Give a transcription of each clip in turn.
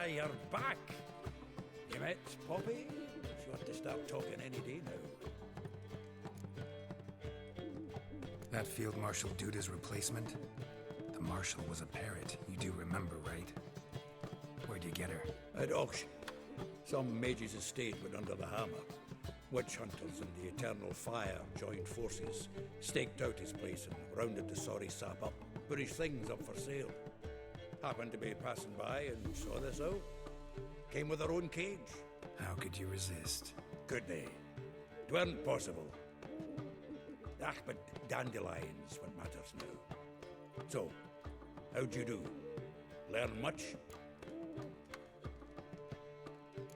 you're back. You met Poppy? She ought to start talking any day now. That Field Marshal Duda's replacement? The Marshal was a parrot, you do remember, right? Where'd you get her? At auction. Some mage's estate went under the hammer. Witch hunters and the Eternal Fire joined forces, staked out his place and rounded the sorry sap up, put his things up for sale. Happened to be passing by and saw this out. Came with her own cage. How could you resist? Could they? It weren't possible. Ah, but dandelions what matters now. So, how'd you do? Learn much?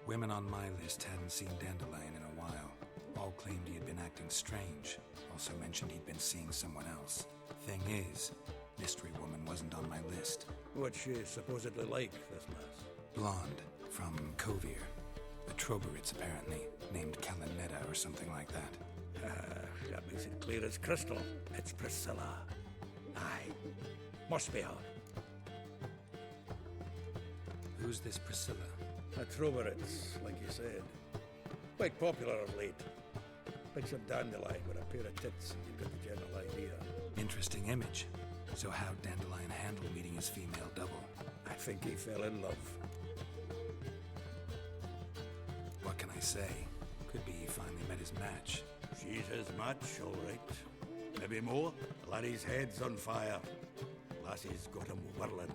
Women on my list hadn't seen Dandelion in a while. All claimed he had been acting strange. Also mentioned he'd been seeing someone else. Thing is, Mystery Woman wasn't on my list. What's she supposedly like, this lass? Blonde, from Kovir. A Troberitz, apparently, named Kalinetta or something like that. That makes it clear as crystal. It's Priscilla. Aye, must be her. Who's this Priscilla? A Troberitz, like you said. Quite popular of late. Picks up Dandelion with a pair of tits and you get the general idea. Interesting image. So how'd Dandelion handle meeting his female double? I think he fell in love. What can I say? Could be he finally met his match. She's his match, all right. Maybe more. Laddie's head's on fire. Lassie's got him whirling.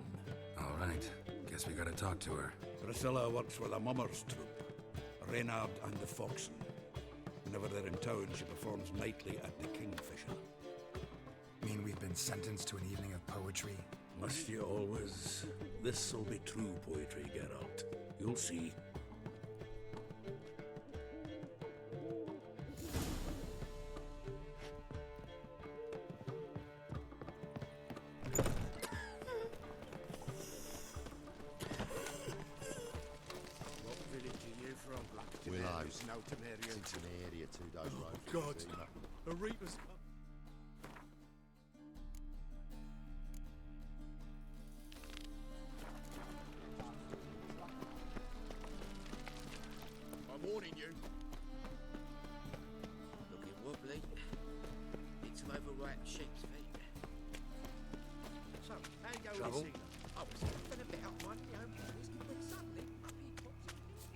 All right. Guess we gotta talk to her. Priscilla works for the Mummers troupe. Reynard and the Foxen. Whenever they're in town, she performs nightly at the Kingfisher. Mean we've been sentenced to an evening of poetry? Must you always? This'll be true poetry, Geralt. You'll see. Willows. It's an area 2 days road. God, the Reapers. I'm warning you. Looking wobbly. Need some overripe sheep's feet. So, how you going Trouble? this evening? I was thinking about one of the own boys, but suddenly up he pops in.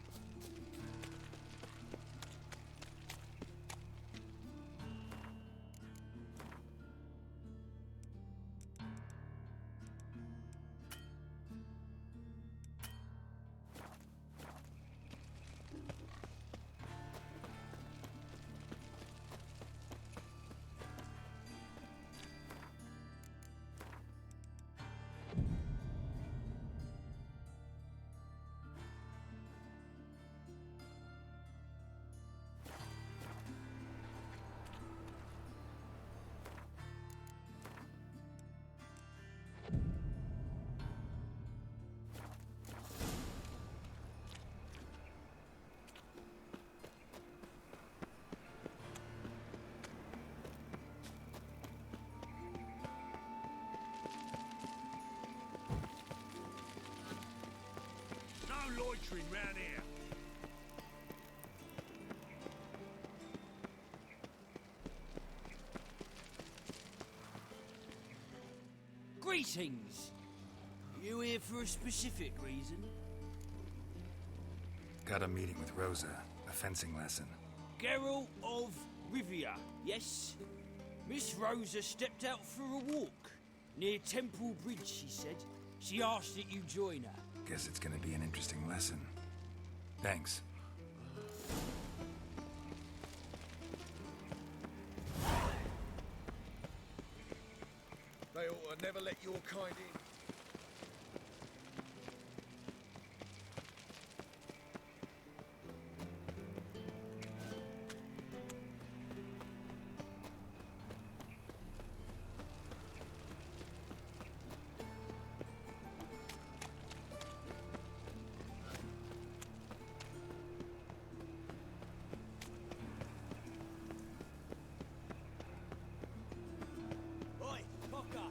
No loitering round here. Greetings! You here for a specific reason? Got a meeting with Rosa. A fencing lesson. Geralt of Rivia, yes? Miss Rosa stepped out for a walk. Near Temple Bridge, she said. She asked that you join her. Guess it's gonna be an interesting lesson. Thanks. They ought to never let your kind in. Oi, Pocker!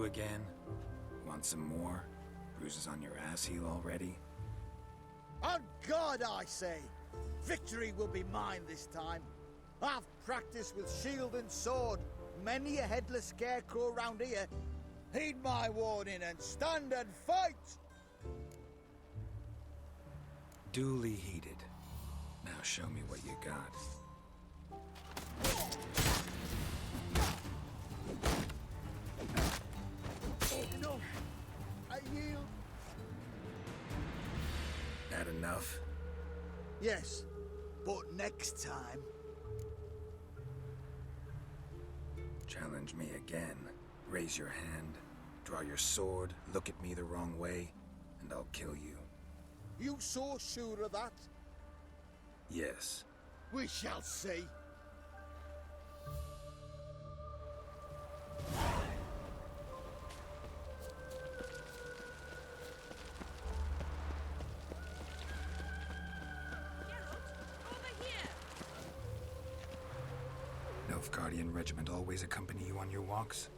again? Want some more? Bruises on your ass heel already? On God, I say! Victory will be mine this time. I've practiced with shield and sword. Many a headless scarecrow round here. Heed my warning and stand and fight! Duly heeded. Now show me what you got. Enough! I yield. That enough? Yes, but next time. Challenge me again. Raise your hand, draw your sword, look at me the wrong way, and I'll kill you. You so sure of that? Yes. We shall see. Nilfgaardian regiment always accompany you on your walks?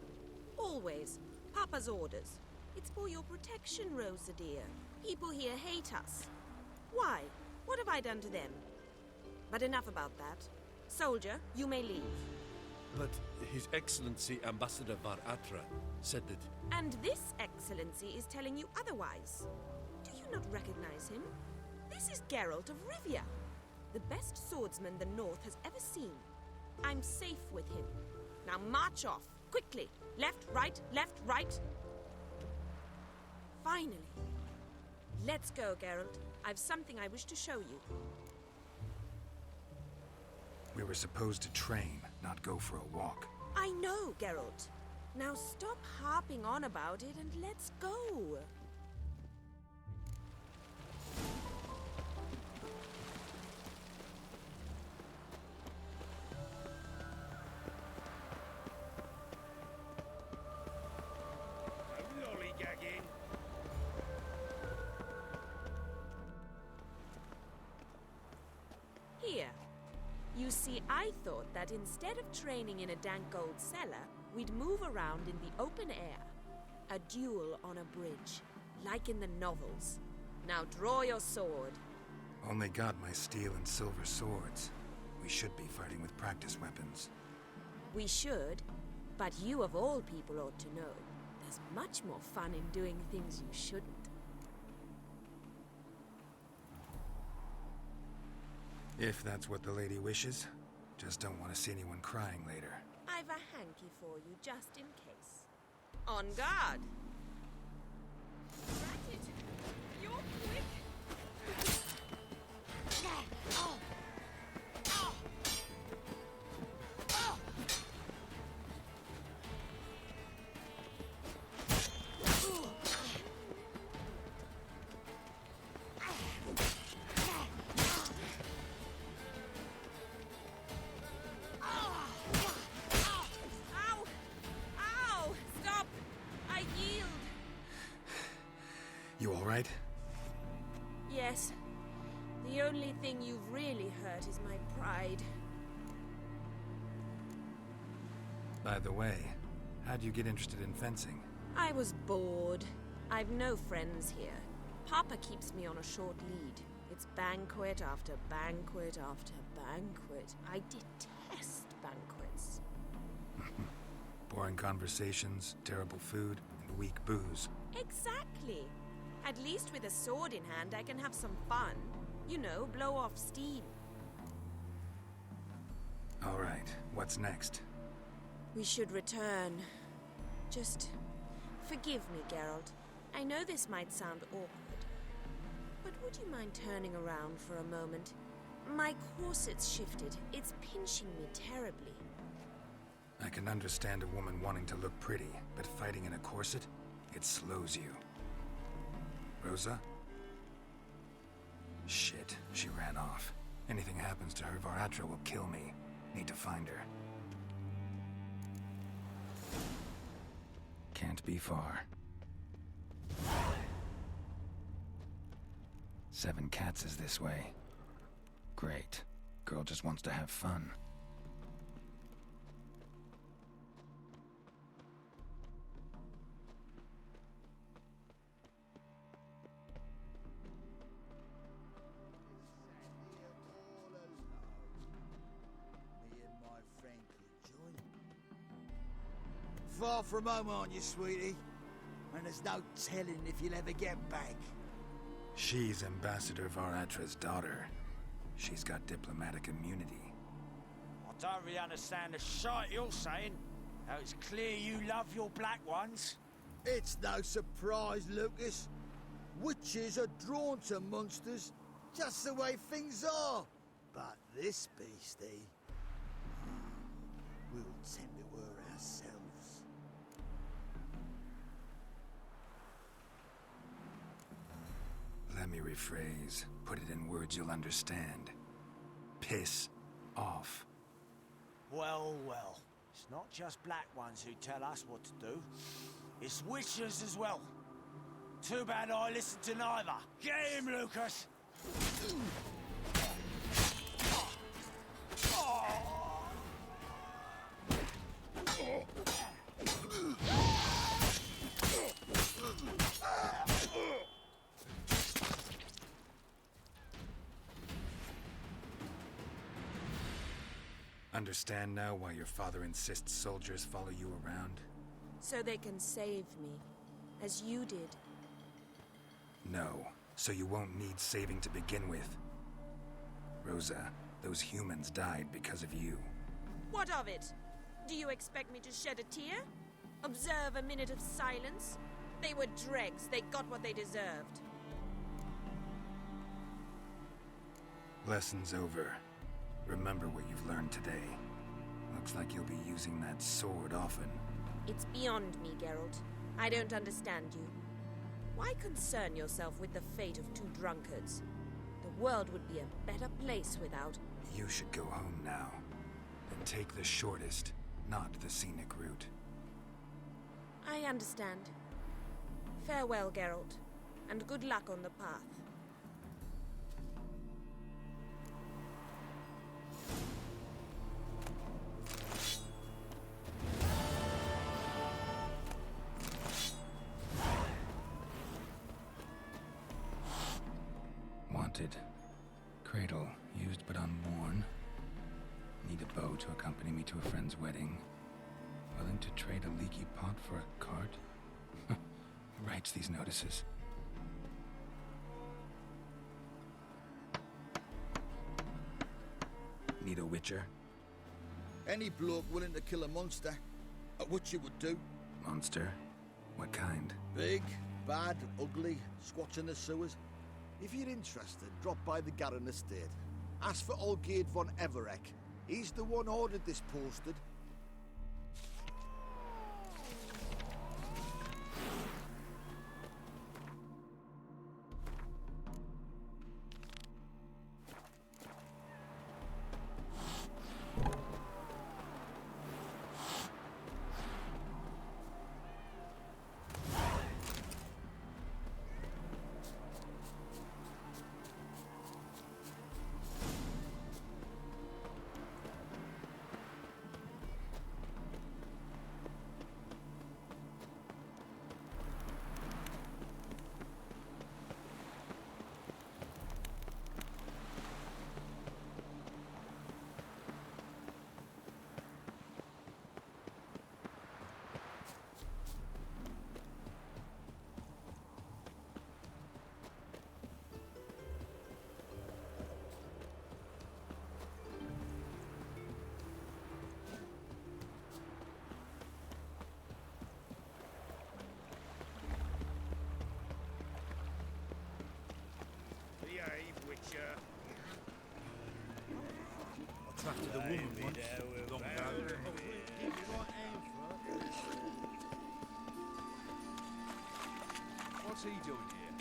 Always. Papa's orders. It's for your protection, Rosa dear. People here hate us. Why? What have I done to them? But enough about that. Soldier, you may leave. But His Excellency Ambassador Var Atra said that... And this excellency is telling you otherwise. Do you not recognize him? This is Geralt of Rivia, the best swordsman the North has ever seen. I'm safe with him. Now march off, quickly. Left, right. Finally. Let's go, Geralt. I've something I wish to show you. We were supposed to train, not go for a walk. I know, Geralt. Now stop harping on about it and let's go. No lollygagging. Here. You see, I thought that instead of training in a dank old cellar, we'd move around in the open air. A duel on a bridge, like in the novels. Now draw your sword. Only got my steel and silver swords. We should be fighting with practice weapons. We should, but you of all people ought to know. There's much more fun in doing things you shouldn't. If that's what the lady wishes. Just don't want to see anyone crying later. I've a hanky for you, just in case. On guard! Ratted! You're quick! Ow! Ow! Stop! I yield! You alright? Yes. The only thing you've really hurt is my pride. By the way, how'd you get interested in fencing? I was bored. I've no friends here. Papa keeps me on a short lead. It's banquet after banquet after banquet. I detest banquets. Boring conversations, terrible food, and weak booze. Exactly. At least with a sword in hand, I can have some fun. You know, blow off steam. Alright, what's next? We should return. Just forgive me, Geralt. I know this might sound awkward. But would you mind turning around for a moment? My corset's shifted. It's pinching me terribly. I can understand a woman wanting to look pretty, but fighting in a corset, it slows you. Rosa? Shit, she ran off. Anything happens to her, Varatra will kill me. Need to find her. Can't be far. 7 Cats is this way. Great. Girl just wants to have fun. far from home, aren't you, sweetie? And there's no telling if you'll ever get back. She's Ambassador Varatra's daughter. She's got diplomatic immunity. I don't really understand the shite you're saying. How it's clear you love your black ones. It's no surprise, Lucas. Witches are drawn to monsters, just the way things are. But this beastie, we'll tend to her ourselves. Let me rephrase. Put it in words you'll understand. Piss off. Well, well. It's not just black ones who tell us what to do. It's witches as well. Too bad I listen to neither. Get him, Lucas! Understand now why your father insists soldiers follow you around? So they can save me, as you did. No, so you won't need saving to begin with. Rosa, those humans died because of you. What of it? Do you expect me to shed a tear? Observe a minute of silence? They were dregs. They got what they deserved. Lesson's over. Remember what you've learned today. Looks like you'll be using that sword often. It's beyond me, Geralt. I don't understand you. Why concern yourself with the fate of two drunkards? The world would be a better place without... You should go home now. And take the shortest, not the scenic route. I understand. Farewell, Geralt, and good luck on the path. Wanted. Cradle, used but unworn. Need a bow to accompany me to a friend's wedding. Willing to trade a leaky pot for a cart? Who writes these notices? Need a witcher? Any bloke willing to kill a monster, a witcher would do. Monster? What kind? Big, bad, ugly, squats in the sewers. If you're interested, drop by the Garren estate. Ask for Olgierd von Everek. He's the one ordered this posted. Attracted a woman once, long ago. What's he doing here?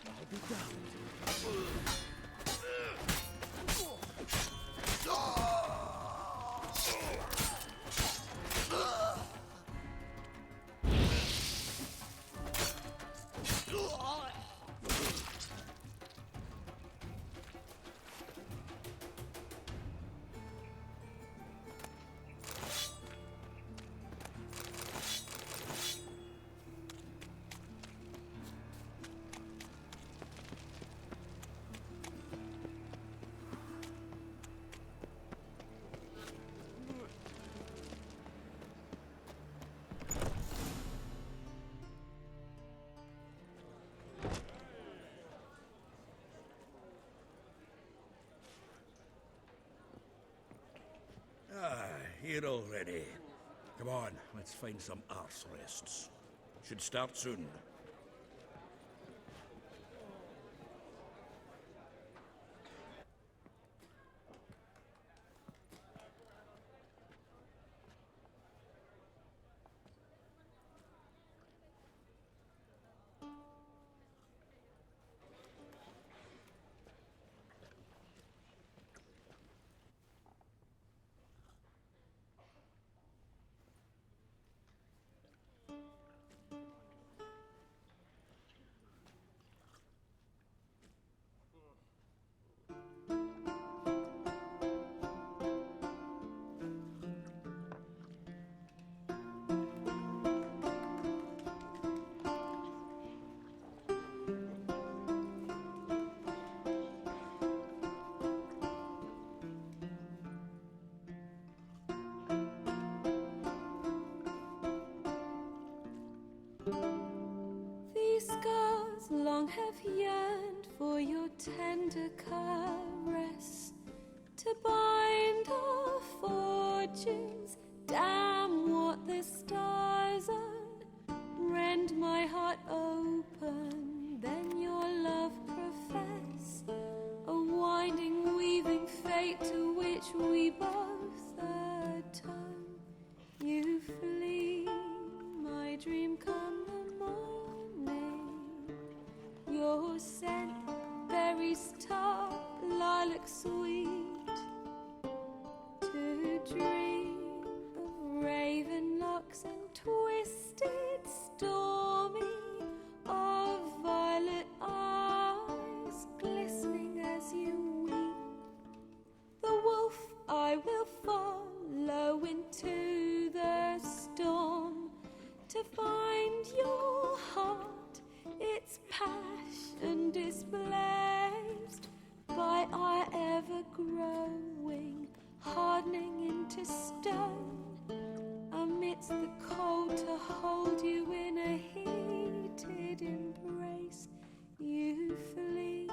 I'll be damned. here already. Come on, let's find some arse rests. Should start soon. These scars long have yearned for your tender caress, to bind our fortunes. Damn what the stars are. Rend my heart open, then your love profess. A winding, weaving fate to which we both atone. You flee, my dream come the morning. Your scent, berries tart, lilac sweet. To dream of raven locks and twisted, stormy, of violet eyes glistening as you weep. The wolf I will follow into the storm, to find your heart, its passion displaced by our ever-growing, hardening into stone. Amidst the cold, to hold you in a heated embrace. You flee,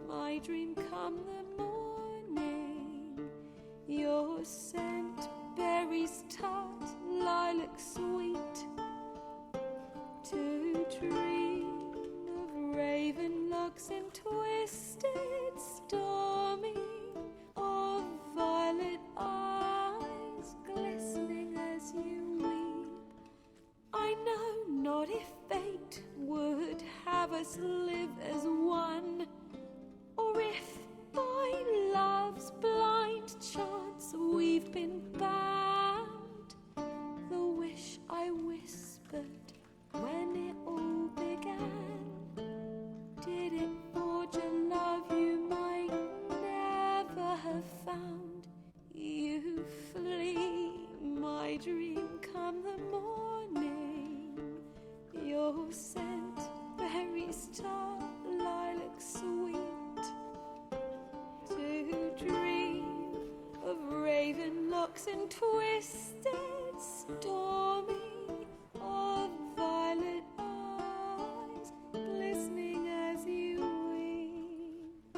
my dream come the morning. Your scent, berries tart, lilac sweet. To dream of raven locks and twisted, stormy, of violet eyes glistening as you weep. I know not if fate would have us live as one, or if by love's blind chance we've been bound. The wish I whispered when it all began, did it forge a love you might never have found? You flee, my dream come the morning. Your scent, berries tart, lilac sweet. To dream of raven locks and twisted, stormy, of violet eyes glistening as you weep.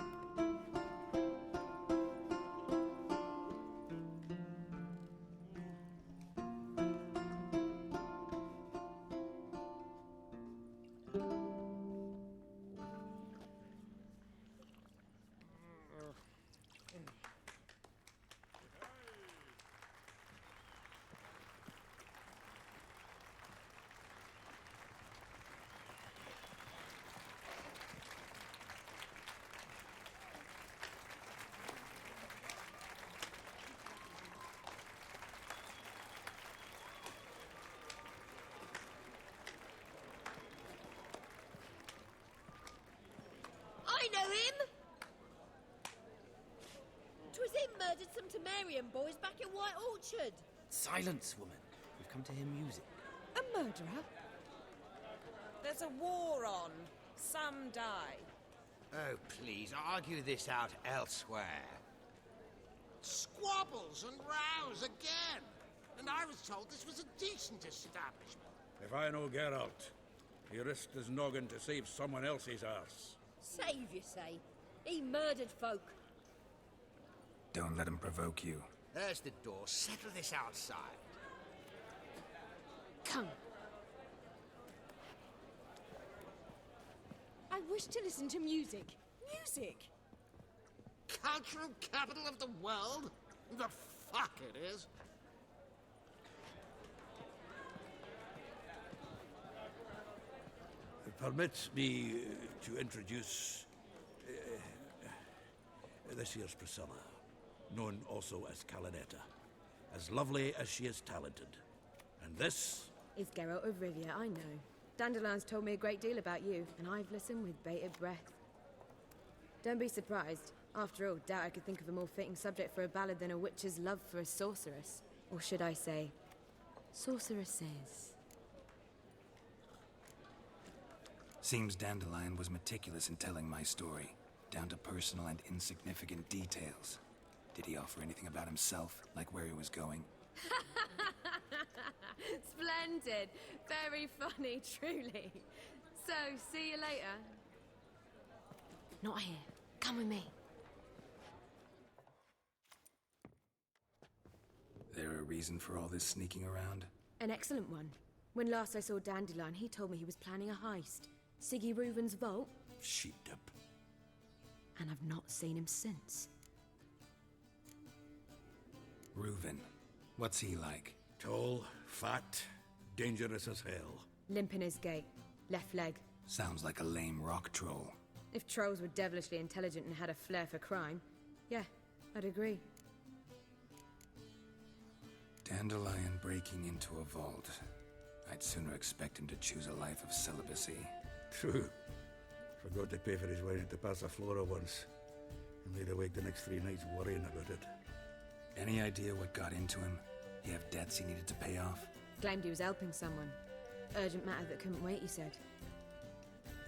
I know him! 'Twas him murdered some Temerian boys back in White Orchard. Silence, woman. We've come to hear music. A murderer? There's a war on. Some die. Oh, please, argue this out elsewhere. Squabbles and rows again. And I was told this was a decent establishment. If I know Geralt, he risked his noggin to save someone else's arse. Save, you say? He murdered folk. Don't let him provoke you. There's the door. Settle this outside. Come. I wish to listen to music. Music? Cultural capital of the world? The fuck it is. Permit me to introduce this here's Priscilla, known also as Calinetta. As lovely as she is talented. And this is Geralt of Rivia, I know. Dandelion's told me a great deal about you, and I've listened with bated breath. Don't be surprised. After all, doubt I could think of a more fitting subject for a ballad than a witch's love for a sorceress. Or should I say, sorceresses. Seems Dandelion was meticulous in telling my story, down to personal and insignificant details. Did he offer anything about himself, like where he was going? Splendid. Very funny, truly. So, see you later. Not here. Come with me. There a reason for all this sneaking around? An excellent one. When last I saw Dandelion, he told me he was planning a heist. Siggy Reuven's vault. sheep-dip. And I've not seen him since. Reuven. What's he like? Tall, fat, dangerous as hell. Limp in his gait. Left leg. Sounds like a lame rock troll. If trolls were devilishly intelligent and had a flair for crime, yeah, I'd agree. Dandelion breaking into a vault. I'd sooner expect him to choose a life of celibacy. True. Forgot to pay for his wine at the Passaflora once. And laid awake the next 3 nights worrying about it. Any idea what got into him? He have debts he needed to pay off? Claimed he was helping someone. Urgent matter that couldn't wait, he said.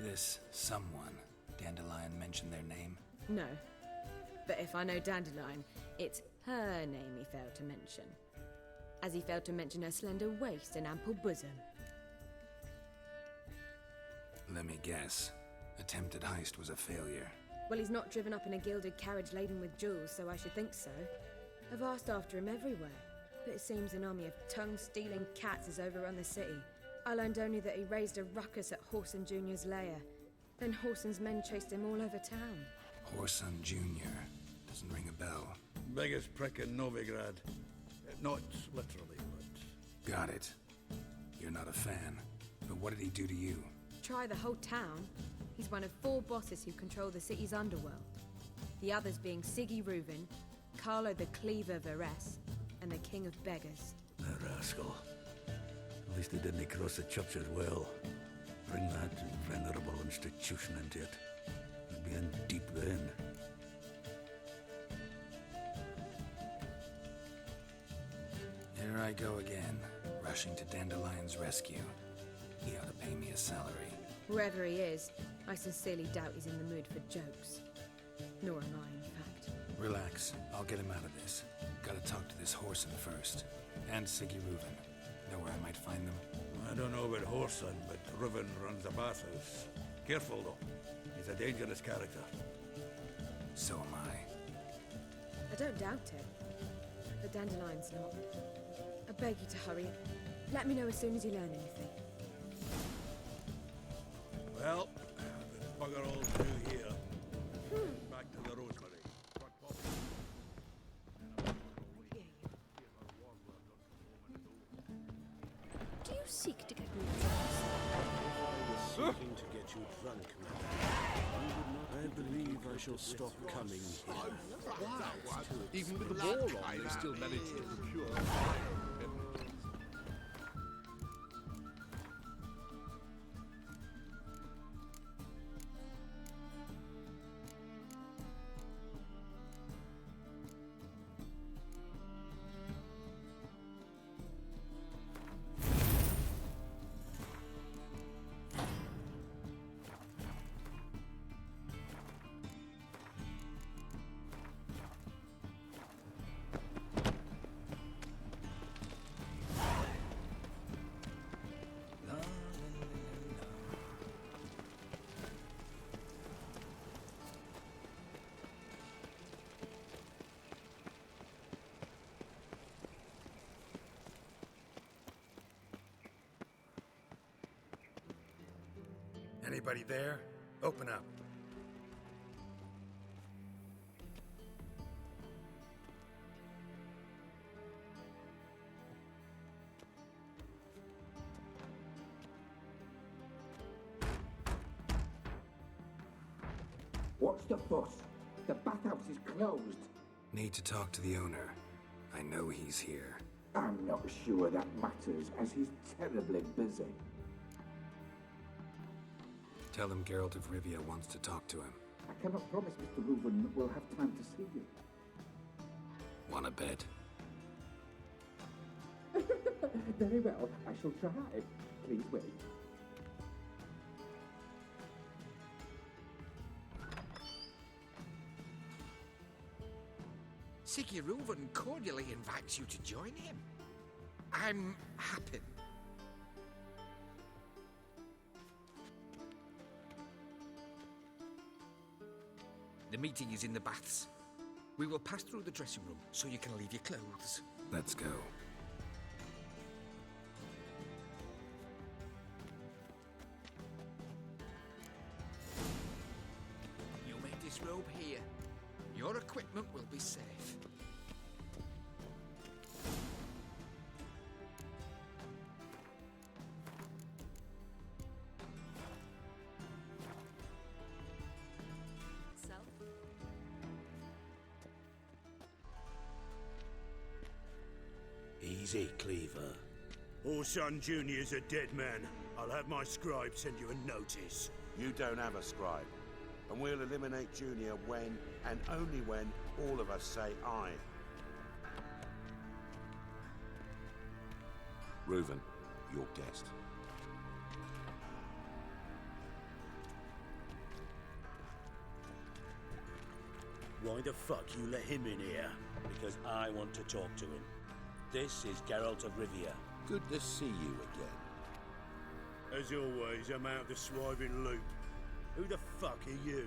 This someone, Dandelion mentioned their name? No. But if I know Dandelion, it's her name he failed to mention. As he failed to mention her slender waist and ample bosom. Let me guess. Attempted heist was a failure. Well, he's not driven up in a gilded carriage laden with jewels, so I should think so. I've asked after him everywhere, but it seems an army of tongue-stealing cats has overrun the city. I learned only that he raised a ruckus at Horson Jr.'s lair. Then Horson's men chased him all over town. Horson Jr. Doesn't ring a bell. Biggest prick in Novigrad. Not literally, but... Got it. You're not a fan. But what did he do to you? Try the whole town. He's one of 4 bosses who control the city's underworld. The others being Siggy Reuven, Carlo the Cleaver Varese, and the King of Beggars. The rascal. At least he didn't cross the church as well. Bring that venerable institution into it. He'd be in deep then. Here I go again, rushing to Dandelion's rescue. He ought to pay me a salary. Wherever he is, I sincerely doubt he's in the mood for jokes. Nor am I, in fact. Relax, I'll get him out of this. Gotta talk to this Horson first. And Siggy Reuven. Know where I might find them? I don't know about Horson, but Reuven runs a bathhouse. Careful, though. He's a dangerous character. So am I. I don't doubt it. But Dandelion's not. I beg you to hurry. Let me know as soon as you learn anything. Well, bugger all through here. Back to the Rosemary. Do you seek to get me drunk? I was seeking to get you drunk, madam. I believe I shall stop coming here. Even with the ball on, they still manage to procure. Anybody there? Open up. What's the fuss? The bathhouse is closed. Need to talk to the owner. I know he's here. I'm not sure that matters, as he's terribly busy. Tell him Geralt of Rivia wants to talk to him. I cannot promise Mr. Reuven will have time to see you. Want a bet? Very well, I shall try. Please wait. Siggy Reuven cordially invites you to join him. I'm happy. The meeting is in the baths. We will pass through the dressing room so you can leave your clothes. Let's go. You'll make this robe here. Your equipment will be safe. Easy, Cleaver. Orson Jr.'s a dead man. I'll have my scribe send you a notice. You don't have a scribe. And we'll eliminate Junior when, and only when, all of us say aye. Reuven, your guest. Why the fuck you let him in here? Because I want to talk to him. This is Geralt of Rivia. Good to see you again. As always, I'm out the swiving loop. Who the fuck are you?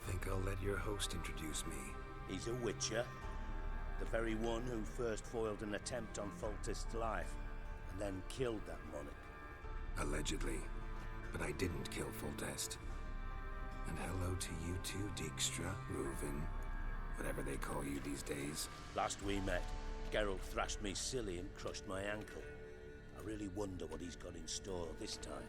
Think I'll let your host introduce me. He's a witcher. The very one who first foiled an attempt on Foltest's life, and then killed that monarch. Allegedly. But I didn't kill Foltest. And hello to you too, Dijkstra, Reuven, whatever they call you these days. Last we met, Geralt thrashed me silly and crushed my ankle. I really wonder what he's got in store this time.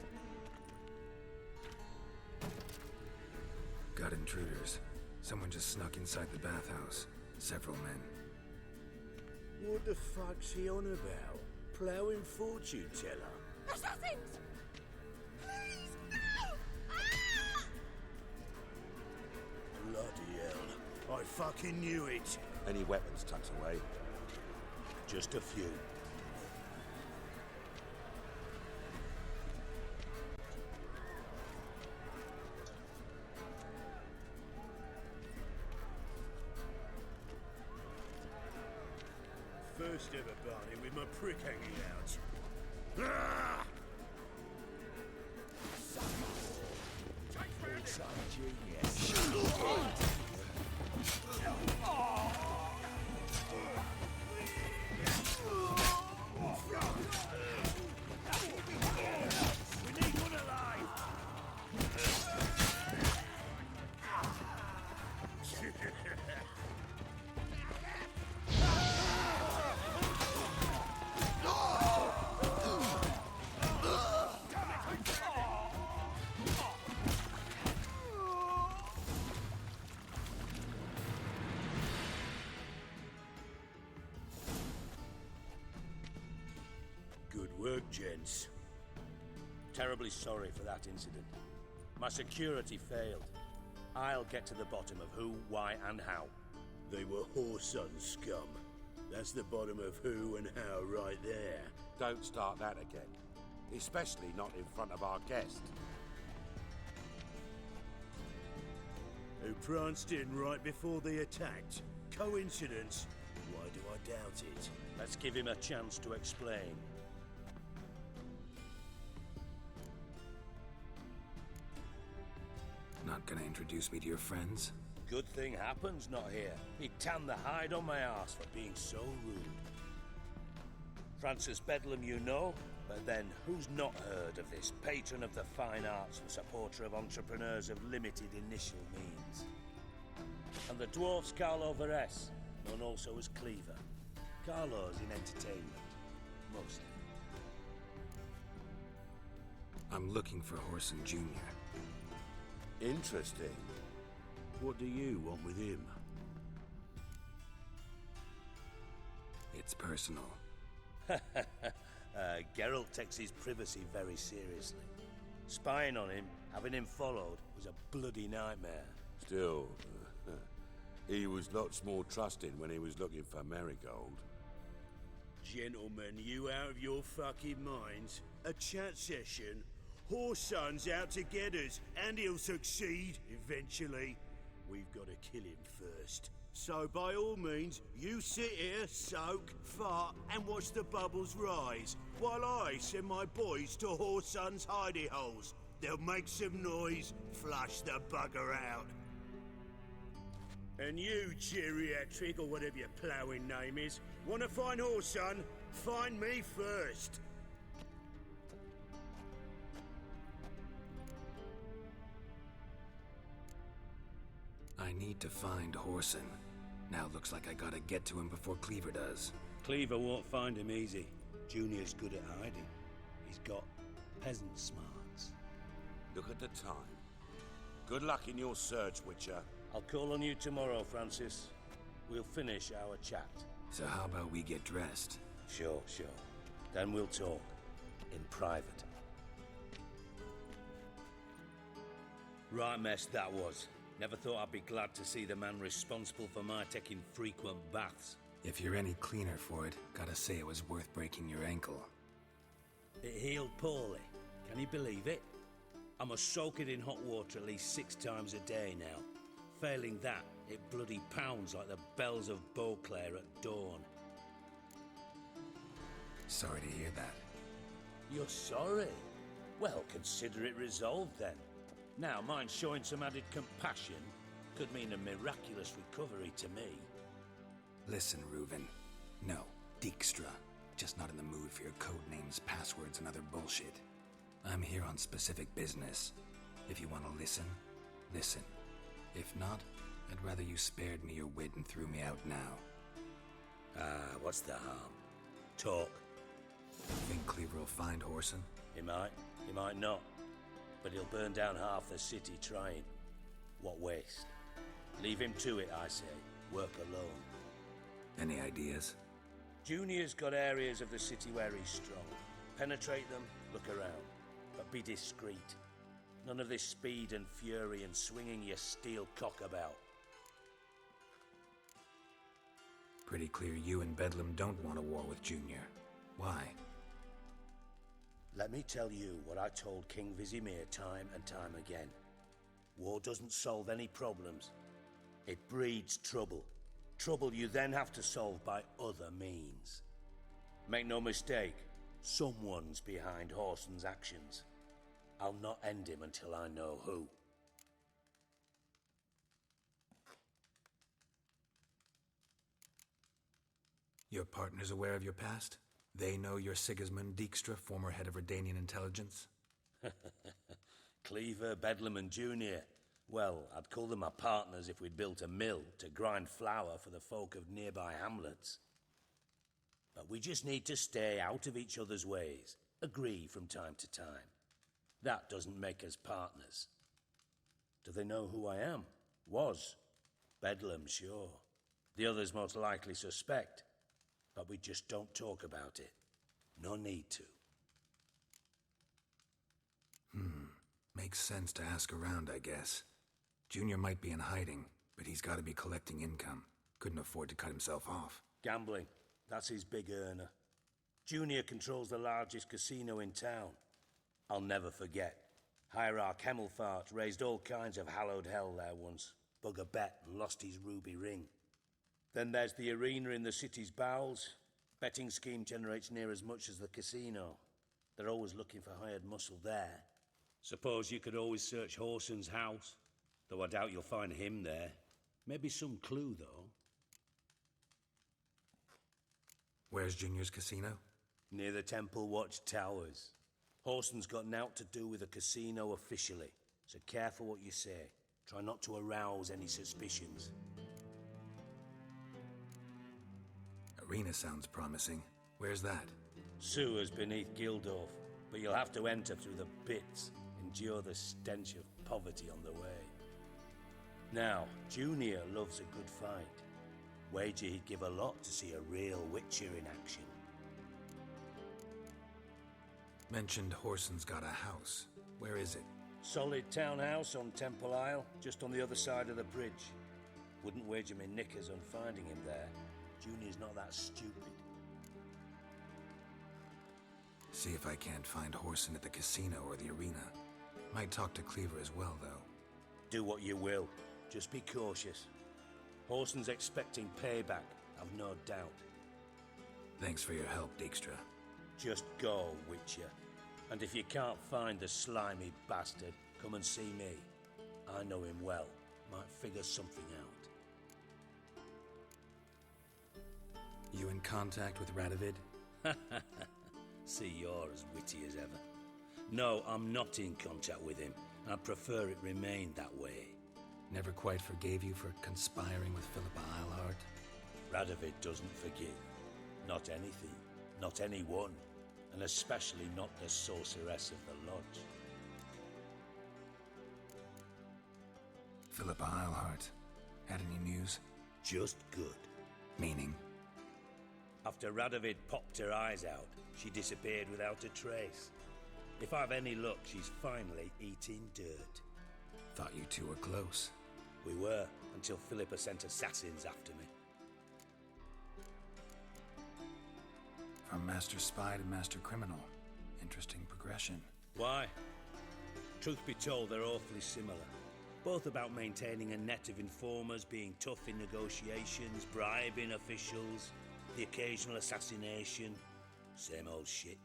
Got intruders. Someone just snuck inside the bathhouse. Several men. What the fuck's he on about? Ploughing fortune teller? Assassins! Please, no! Ah! Bloody hell. I fucking knew it. Any weapons tucked away? Just a few. First ever party with my prick hanging out. Ah! We need one alive! Good work, gents. Terribly sorry for that incident. My security failed. I'll get to the bottom of who, why, and how. They were whoreson scum. That's the bottom of who and how right there. Don't start that again. Especially not in front of our guest. Who pranced in right before they attacked. Coincidence? Why do I doubt it? Let's give him a chance to explain. Not gonna introduce me to your friends? Good thing Happen's not here. He'd tan the hide on my arse for being so rude. Francis Bedlam, you know? But then, who's not heard of this patron of the fine arts and supporter of entrepreneurs of limited initial means? And the dwarf's Carlo Vares, known also as Cleaver. Carlo's in entertainment, mostly. I'm looking for Horson Jr. Interesting. What do you want with him? It's personal. Geralt takes his privacy very seriously. Spying on him, having him followed, was a bloody nightmare. Still, he was lots more trusting when he was looking for Marigold. Gentlemen, you out of your fucking minds? A chat session? Horson's out to get us, and he'll succeed eventually. We've got to kill him first. So by all means, you sit here, soak, fart, and watch the bubbles rise, while I send my boys to Horson's hidey holes. They'll make some noise, flush the bugger out. And you, geriatric, or whatever your ploughing name is, want to find Horson? Find me first. I need to find Horson. Now looks like I gotta get to him before Cleaver does. Cleaver won't find him easy. Junior's good at hiding. He's got peasant smarts. Look at the time. Good luck in your search, Witcher. I'll call on you tomorrow, Francis. We'll finish our chat. So how about we get dressed? Sure. Then we'll talk. In private. Right mess that was. Never thought I'd be glad to see the man responsible for my taking frequent baths. If you're any cleaner for it, gotta say it was worth breaking your ankle. It healed poorly. Can you believe it? I must soak it in hot water at least 6 times a day now. Failing that, it bloody pounds like the bells of Beauclair at dawn. Sorry to hear that. You're sorry? Well, consider it resolved then. Now, mind showing some added compassion could mean a miraculous recovery to me. Listen, Reuven. No, Dijkstra. Just not in the mood for your code names, passwords, and other bullshit. I'm here on specific business. If you want to listen, listen. If not, I'd rather you spared me your wit and threw me out now. What's the harm? Talk. Think Cleaver will find Horson? He might not. But he'll burn down half the city trying. What waste? Leave him to it, I say. Work alone. Any ideas? Junior's got areas of the city where he's strong. Penetrate them, look around. But be discreet. None of this speed and fury and swinging your steel cock about. Pretty clear you and Bedlam don't want a war with Junior. Why? Let me tell you what I told King Vizimir time and time again. War doesn't solve any problems. It breeds trouble. Trouble you then have to solve by other means. Make no mistake, someone's behind Horson's actions. I'll not end him until I know who. Your partner's aware of your past? They know you're Sigismund Dijkstra, former head of Redanian intelligence? Cleaver, Bedlam, and Junior. Well, I'd call them my partners if we'd built a mill to grind flour for the folk of nearby hamlets. But we just need to stay out of each other's ways, agree from time to time. That doesn't make us partners. Do they know who I am? Was. Bedlam, sure. The others most likely suspect. But we just don't talk about it. No need to. Makes sense to ask around, I guess. Junior might be in hiding, but he's gotta be collecting income. Couldn't afford to cut himself off. Gambling. That's his big earner. Junior controls the largest casino in town. I'll never forget. Hierarch Hemmelfart raised all kinds of hallowed hell there once. Bug a bet and lost his ruby ring. Then there's the arena in the city's bowels. Betting scheme generates near as much as the casino. They're always looking for hired muscle there. Suppose you could always search Horson's house, though I doubt you'll find him there. Maybe some clue, though. Where's Junior's casino? Near the Temple Watch Towers. Horson's got naught to do with the casino officially, so careful what you say. Try not to arouse any suspicions. Arena sounds promising. Where's that? Sewers beneath Gildorf, but you'll have to enter through the pits, endure the stench of poverty on the way. Now, Junior loves a good fight. Wager he'd give a lot to see a real Witcher in action. Mentioned Horson's got a house. Where is it? Solid townhouse on Temple Isle, just on the other side of the bridge. Wouldn't wager me knickers on finding him there. Junior's not that stupid. See if I can't find Horson at the casino or the arena. Might talk to Cleaver as well, though. Do what you will. Just be cautious. Horson's expecting payback, I've no doubt. Thanks for your help, Dijkstra. Just go, Witcher. And if you can't find the slimy bastard, come and see me. I know him well. Might figure something out. You in contact with Radovid? See, you're as witty as ever. No, I'm not in contact with him. I prefer it remained that way. Never quite forgave you for conspiring with Philippa Eilhart? Radovid doesn't forgive. Not anything. Not anyone. And especially not the sorceress of the Lodge. Philippa Eilhart. Had any news? Just good. Meaning? After Radovid popped her eyes out, she disappeared without a trace. If I've any luck, she's finally eating dirt. Thought you two were close. We were, until Philippa sent assassins after me. From Master Spy to Master Criminal. Interesting progression. Why? Truth be told, they're awfully similar. Both about maintaining a net of informers, being tough in negotiations, bribing officials, the occasional assassination. Same old shit.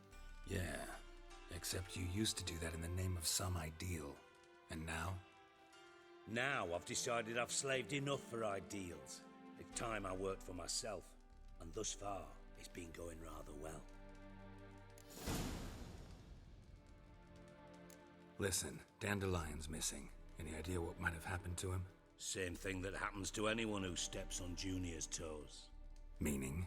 Yeah, except you used to do that in the name of some ideal. And now? Now I've decided I've slaved enough for ideals. It's time I worked for myself. And thus far, it's been going rather well. Listen, Dandelion's missing. Any idea what might have happened to him? Same thing that happens to anyone who steps on Junior's toes. Meaning?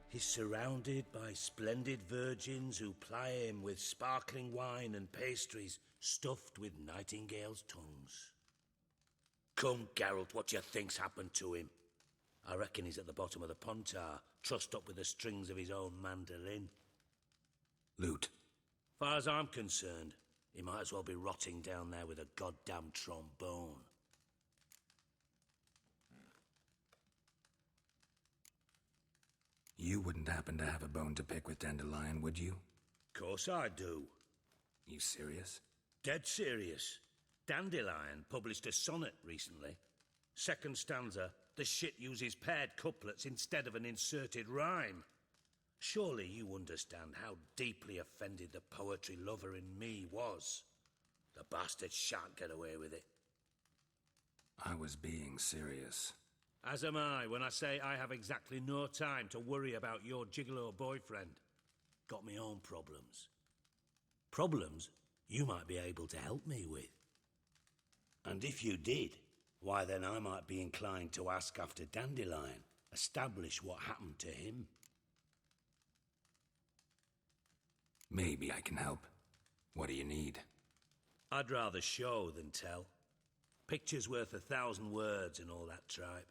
He's surrounded by splendid virgins who ply him with sparkling wine and pastries stuffed with nightingales' tongues. Come, Geralt, what you think's happened to him? I reckon he's at the bottom of the Pontar, trussed up with the strings of his own mandolin. Loot. Far as I'm concerned, he might as well be rotting down there with a goddamn trombone. You wouldn't happen to have a bone to pick with Dandelion, would you? Course I do. You serious? Dead serious. Dandelion published a sonnet recently. Second stanza, the shit uses paired couplets instead of an inserted rhyme. Surely you understand how deeply offended the poetry lover in me was. The bastard shan't get away with it. I was being serious. As am I when I say I have exactly no time to worry about your gigolo boyfriend. Got me own problems. Problems you might be able to help me with. And if you did, why then I might be inclined to ask after Dandelion, establish what happened to him. Maybe I can help. What do you need? I'd rather show than tell. Picture's worth 1,000 words and all that tripe.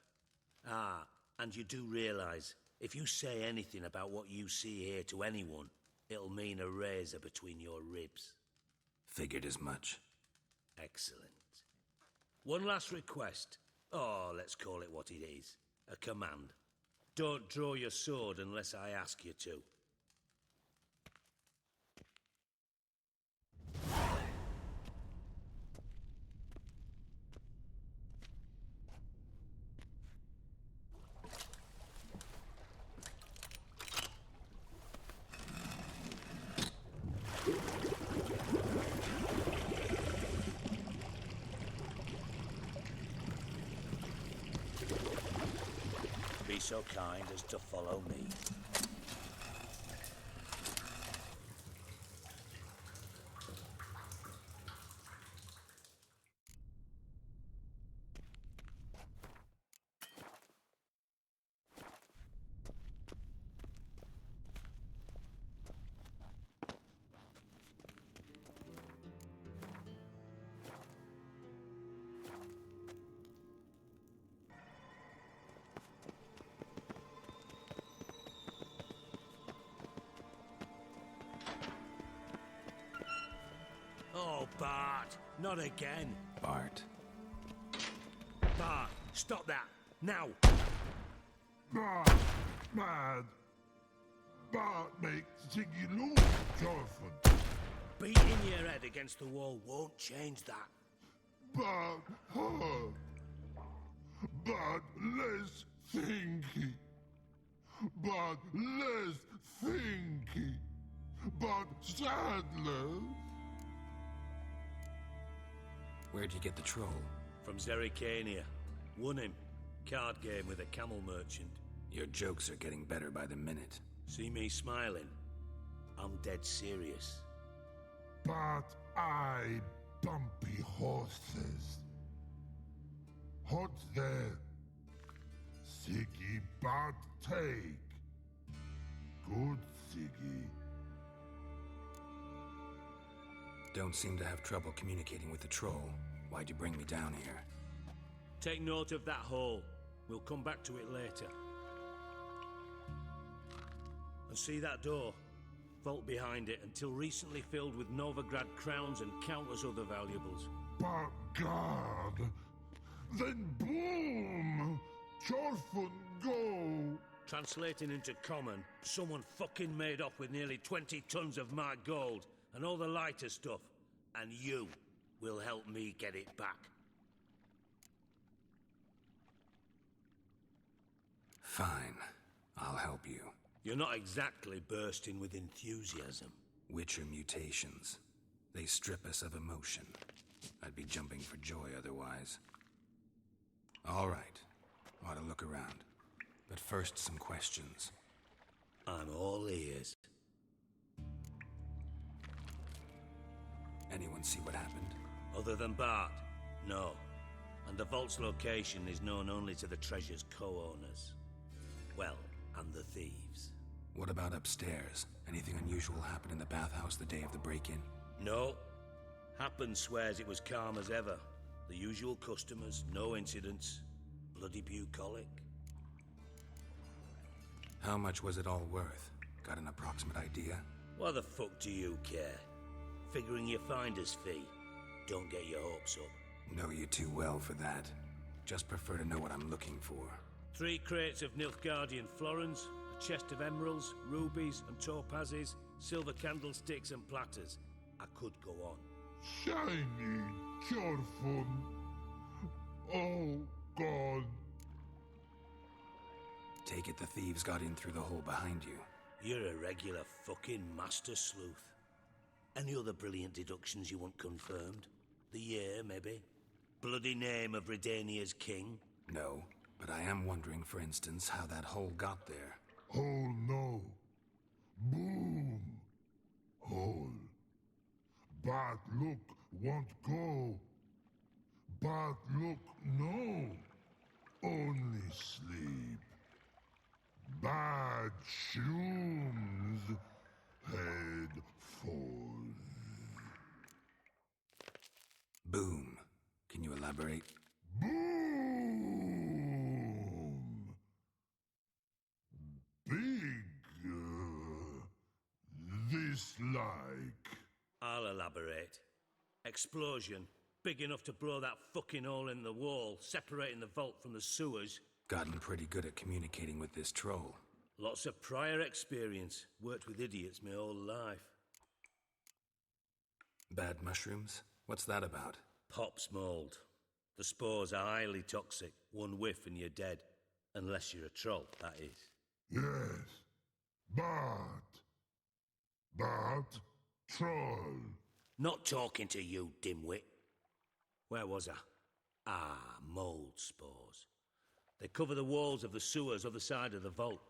Ah, and you do realise, if you say anything about what you see here to anyone, it'll mean a razor between your ribs. Figured as much. Excellent. One last request. Oh, let's call it what it is. A command. Don't draw your sword unless I ask you to. Be so kind as to follow me. Oh, Bart, not again. Bart. Bart, stop that, now. Bart, mad. Bart makes Ziggy lose, Jonathan. Beating your head against the wall won't change that. Bart, Bart, less thinky. Bart, less thinky. Bart, Sadler. Where'd you get the troll? From Zerrikania. Won him. Card game with a camel merchant. Your jokes are getting better by the minute. See me smiling? I'm dead serious. But I bumpy horses. Hot there. Siggy Bart take. Good Siggy. Don't seem to have trouble communicating with the troll. Why'd you bring me down here? Take note of that hole. We'll come back to it later. And see that door? Vault behind it, until recently filled with Novigrad crowns and countless other valuables. But God! Then boom! Chorfun go! Translating into common, someone fucking made off with nearly 20 tons of my gold and all the lighter stuff. And you will help me get it back. Fine. I'll help you. You're not exactly bursting with enthusiasm. Witcher mutations. They strip us of emotion. I'd be jumping for joy otherwise. All right. Ought to look around. But first, some questions. I'm all ears. Anyone see what happened? Other than Bart? No. And the vault's location is known only to the treasure's co-owners. Well, and the thieves. What about upstairs? Anything unusual happen in the bathhouse the day of the break-in? No. Happen swears it was calm as ever. The usual customers, no incidents. Bloody bucolic. How much was it all worth? Got an approximate idea? Why the fuck do you care? Figuring your finder's fee. Don't get your hopes up. Know you too well for that. Just prefer to know what I'm looking for. 3 crates of Nilfgaardian florins, a chest of emeralds, rubies and topazes, silver candlesticks and platters. I could go on. Shiny Chorfun. Oh, God. Take it the thieves got in through the hole behind you. You're a regular fucking master sleuth. Any other brilliant deductions you want confirmed? The year, maybe? Bloody name of Redania's king? No, but I am wondering, for instance, how that hole got there. Hole no. Boom. Hole. But look, won't go. But look, no. Only sleep. Bad shrooms. Head falls. Boom. Can you elaborate? Boom! Big. This like. I'll elaborate. Explosion. Big enough to blow that fucking hole in the wall, separating the vault from the sewers. Gotten pretty good at communicating with this troll. Lots of prior experience. Worked with idiots my whole life. Bad mushrooms? What's that about? Pops mold. The spores are highly toxic. One whiff and you're dead. Unless you're a troll, that is. Yes. But troll. Not talking to you, dimwit. Where was I? Ah, mold spores. They cover the walls of the sewers other side of the vault.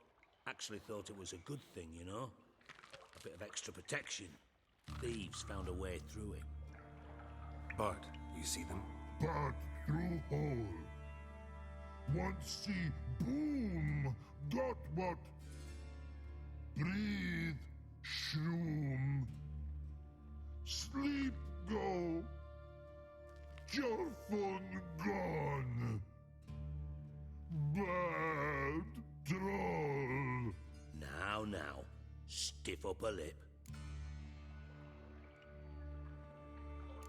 Actually thought it was a good thing, you know? A bit of extra protection. Thieves found a way through it. Bart, you see them? But through hole. Once see boom. Got what? Breathe. Shroom. Sleep go. Your phone gone. Bad troll. Now, stiff up a lip.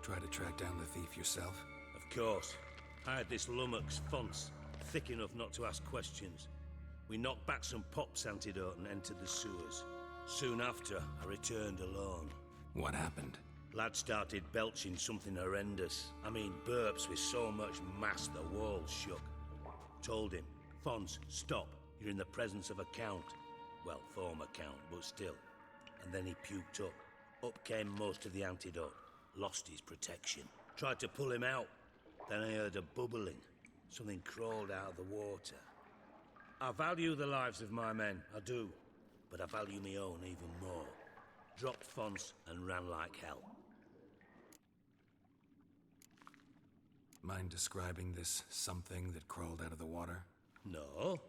Try to track down the thief yourself? Of course. I had this lummox Fonce, thick enough not to ask questions. We knocked back some Pop's antidote and entered the sewers. Soon after, I returned alone. What happened? Lad started belching something horrendous. I mean, burps with so much mass the walls shook. Told him, Fonce, stop. You're in the presence of a count. Well, former count, but still. And then he puked up. Up came most of the antidote. Lost his protection. Tried to pull him out. Then I heard a bubbling. Something crawled out of the water. I value the lives of my men, I do. But I value my own even more. Dropped Fonce and ran like hell. Mind describing this something that crawled out of the water? No.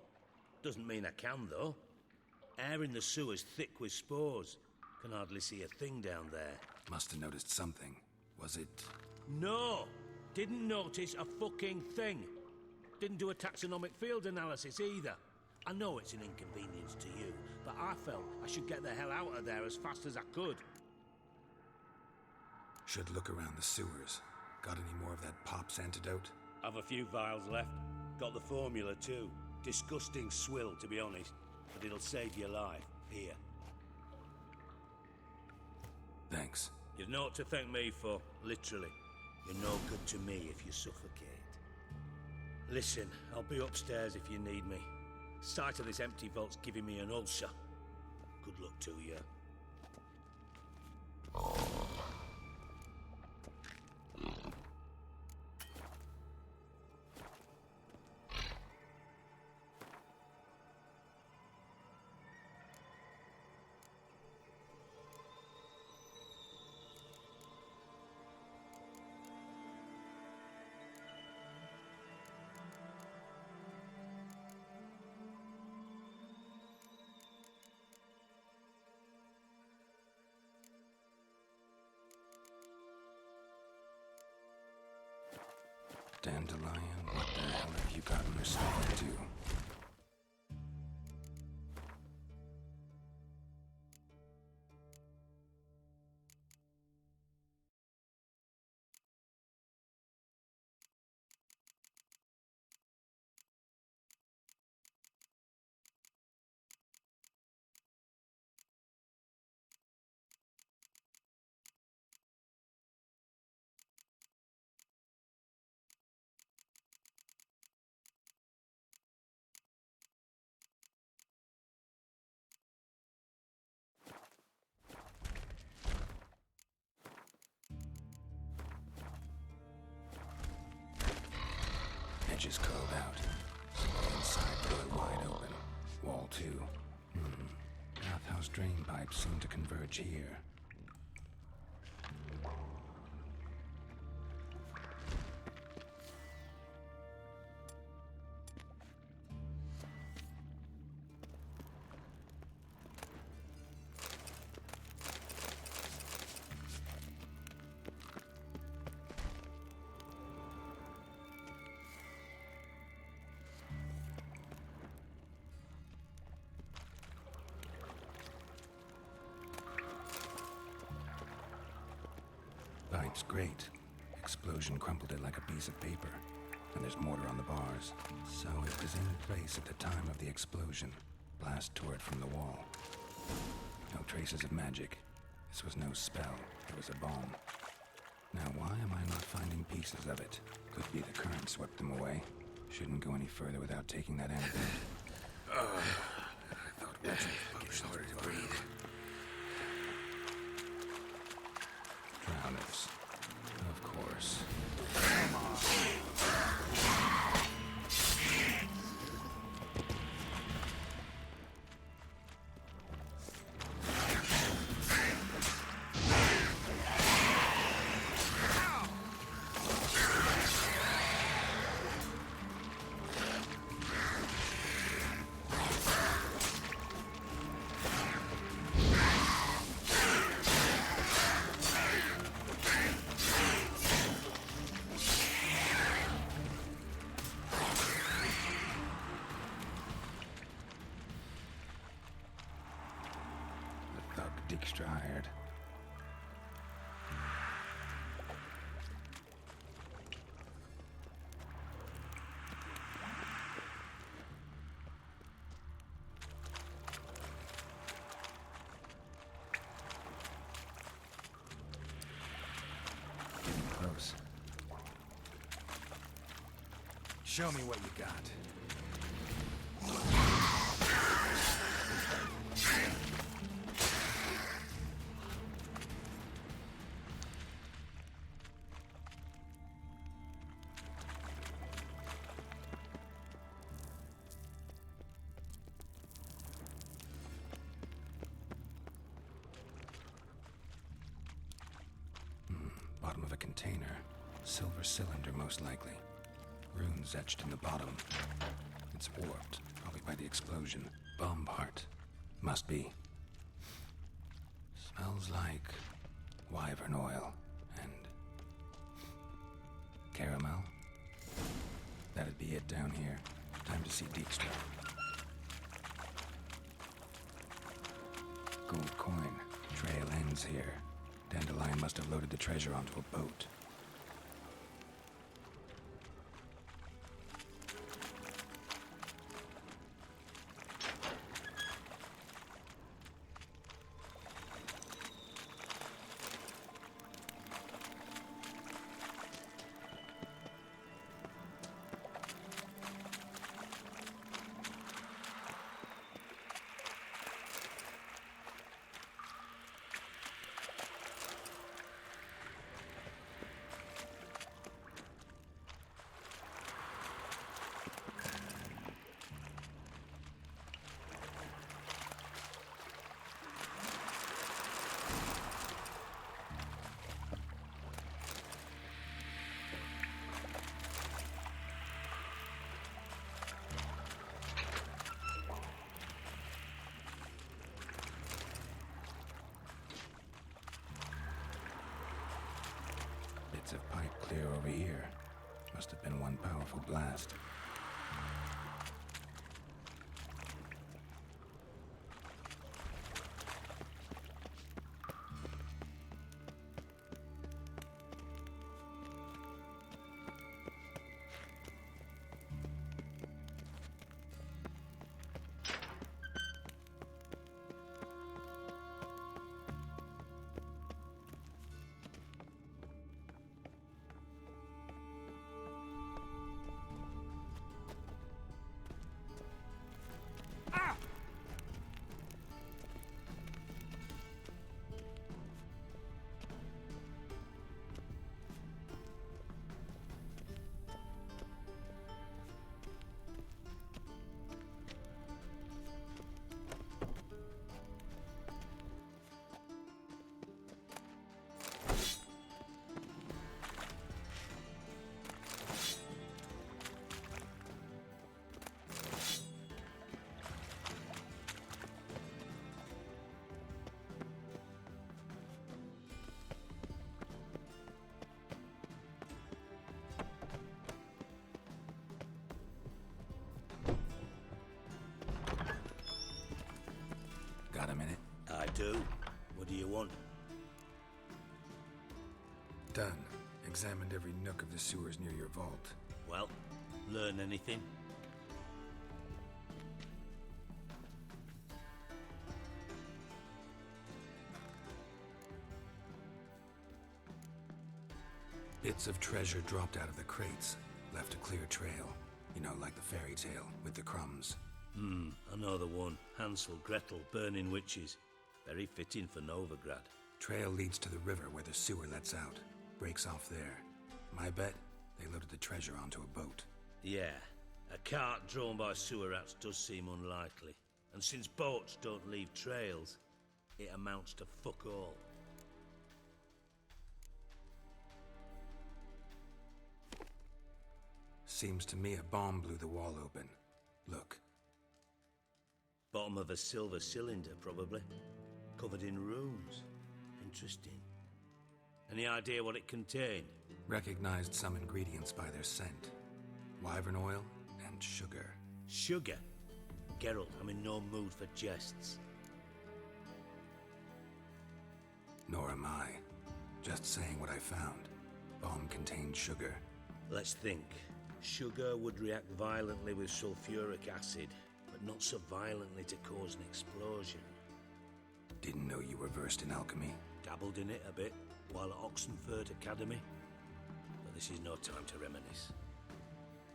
Doesn't mean I can, though. Air in the sewer's thick with spores. Can hardly see a thing down there. Must have noticed something. Was it... No! Didn't notice a fucking thing. Didn't do a taxonomic field analysis either. I know it's an inconvenience to you, but I felt I should get the hell out of there as fast as I could. Should look around the sewers. Got any more of that Pop's antidote? I've a few vials left. Got the formula too. Disgusting swill, to be honest. But it'll save your life. Here. Thanks. You've naught to thank me for, literally. You're no good to me if you suffocate. Listen, I'll be upstairs if you need me. Sight of this empty vault's giving me an ulcer. Good luck to you. Dandelion, what the hell have you gotten yourself into? Edges curled out. Inside door wide open. Wall 2. Bathhouse drain pipes seem to converge here. Pipe's great. Explosion crumpled it like a piece of paper. And there's mortar on the bars. So it was in place at the time of the explosion. Blast tore it from the wall. No traces of magic. This was no spell. It was a bomb. Now why am I not finding pieces of it? Could be the current swept them away. Shouldn't go any further without taking that antidote. I thought we were getting harder to breathe. Drowners. Of course. Extra hired. Show me what you got. Bottom of a container. Silver cylinder, most likely. Runes etched in the bottom. It's warped, probably by the explosion. Bomb part. Must be. Smells like wyvern oil and caramel. That'd be it down here. Time to see Dijkstra. Gold coin. Trail ends here. Dandelion must have loaded the treasure onto a boat. Bits of pipe clear over here. Must have been one powerful blast. Got a minute? I do. What do you want? Done. Examined every nook of the sewers near your vault. Well, learn anything? Bits of treasure dropped out of the crates. Left a clear trail. You know, like the fairy tale, with the crumbs. I know the one. Hansel, Gretel, burning witches. Very fitting for Novigrad. Trail leads to the river where the sewer lets out. Breaks off there. My bet, they loaded the treasure onto a boat. Yeah, a cart drawn by sewer rats does seem unlikely. And since boats don't leave trails, it amounts to fuck all. Seems to me a bomb blew the wall open. Look. Bottom of a silver cylinder, probably. Covered in runes. Interesting. Any idea what it contained? Recognized some ingredients by their scent. Wyvern oil and sugar. Sugar? Geralt, I'm in no mood for jests. Nor am I. Just saying what I found. Bomb contained sugar. Let's think. Sugar would react violently with sulfuric acid, but not so violently to cause an explosion. Didn't know you were versed in alchemy. Dabbled in it a bit while at Oxenford Academy. But this is no time to reminisce.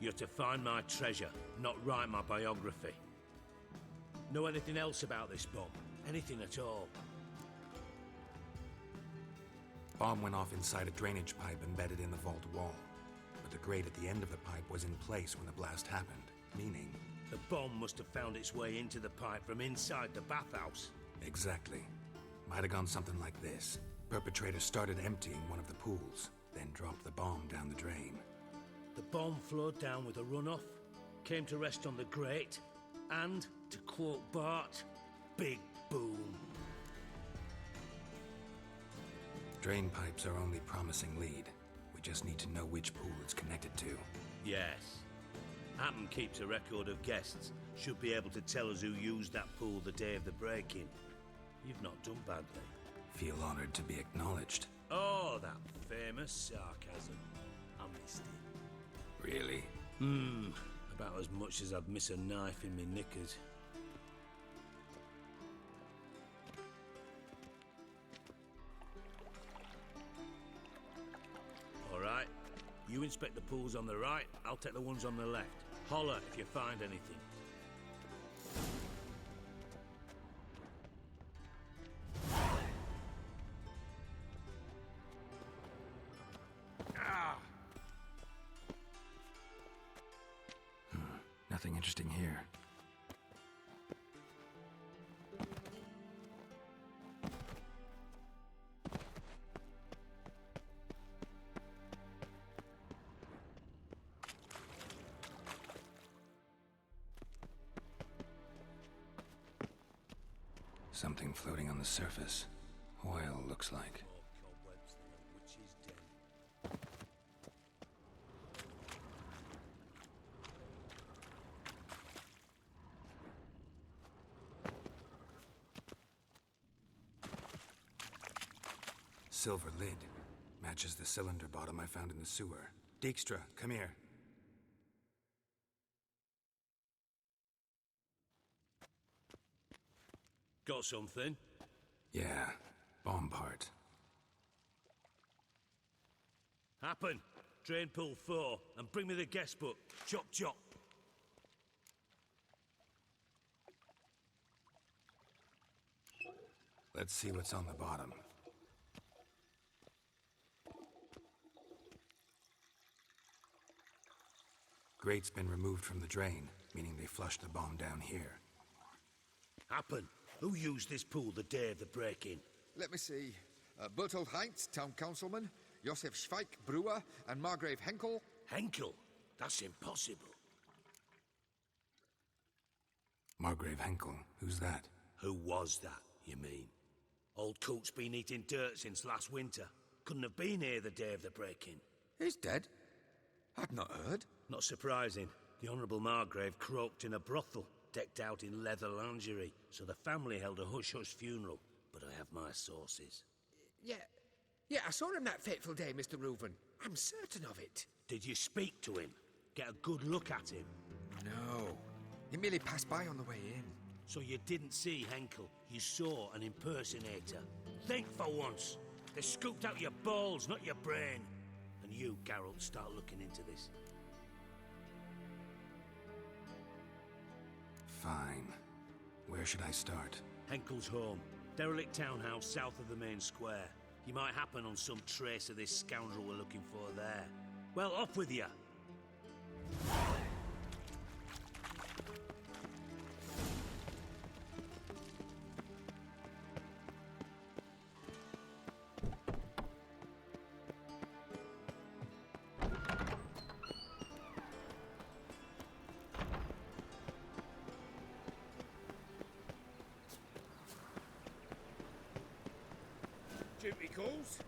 You're to find my treasure, not write my biography. Know anything else about this bomb? Anything at all? Bomb went off inside a drainage pipe embedded in the vault wall. But the grate at the end of the pipe was in place when the blast happened, meaning... The bomb must have found its way into the pipe from inside the bathhouse. Exactly. Might have gone something like this. Perpetrator started emptying one of the pools, then dropped the bomb down the drain. The bomb flowed down with a runoff, came to rest on the grate, and, to quote Bart, big boom. Drain pipes are only promising lead. We just need to know which pool it's connected to. Yes. Hammond keeps a record of guests. Should be able to tell us who used that pool the day of the break-in. You've not done badly. Feel honored to be acknowledged. Oh, that famous sarcasm. I missed it. Really? About as much as I'd miss a knife in me knickers. All right. You inspect the pools on the right, I'll take the ones on the left. Holler if you find anything. Nothing interesting here. Something floating on the surface. Oil, looks like. Silver lid. Matches the cylinder bottom I found in the sewer. Dijkstra, come here. Got something? Yeah, bomb part. Happen. Drain pool 4, and bring me the guest book. Chop chop. Let's see what's on the bottom. Grate's been removed from the drain, meaning they flushed the bomb down here. Happen. Who used this pool the day of the break-in? Let me see. Bertold Heinz, town councilman, Josef Schweik, brewer, and Margrave Henkel. Henkel? That's impossible. Margrave Henkel? Who's that? Who was that, you mean? Old coot's been eating dirt since last winter. Couldn't have been here the day of the break-in. He's dead? I'd not heard. Not surprising. The Honourable Margrave croaked in a brothel, decked out in leather lingerie, so the family held a hush-hush funeral. But I have my sources. Yeah, I saw him that fateful day, Mr. Reuven. I'm certain of it. Did you speak to him? Get a good look at him? No. He merely passed by on the way in. So you didn't see Henkel. You saw an impersonator. Think for once. They scooped out your balls, not your brain. And you, Geralt, start looking into this. Fine. Where should I start? Henkel's home. Derelict townhouse south of the main square. You might happen on some trace of this scoundrel we're looking for there. Well, off with you! Duty calls.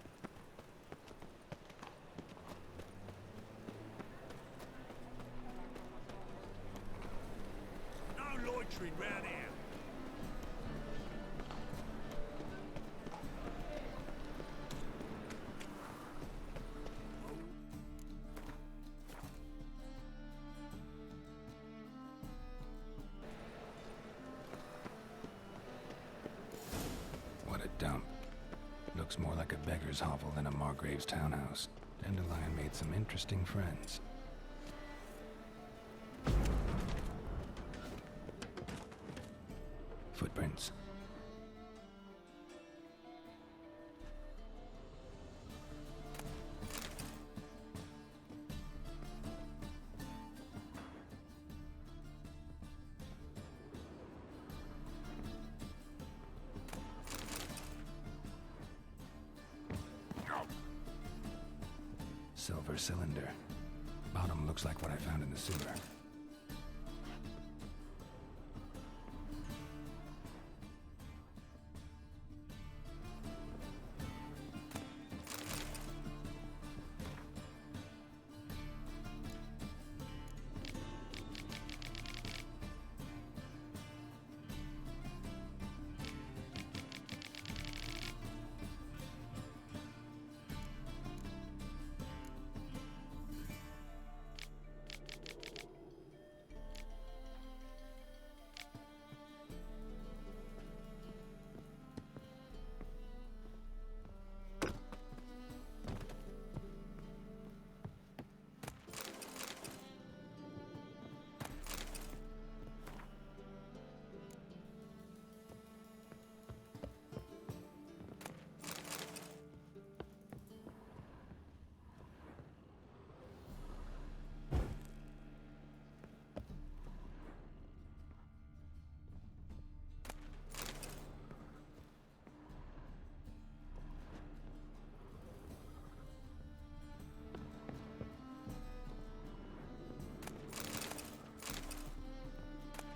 No loitering round here. What a dump. Looks more like a beggar's hovel than a Margrave's townhouse. Dandelion made some interesting friends. Footprints. Silver cylinder. Bottom looks like what I found in the sewer.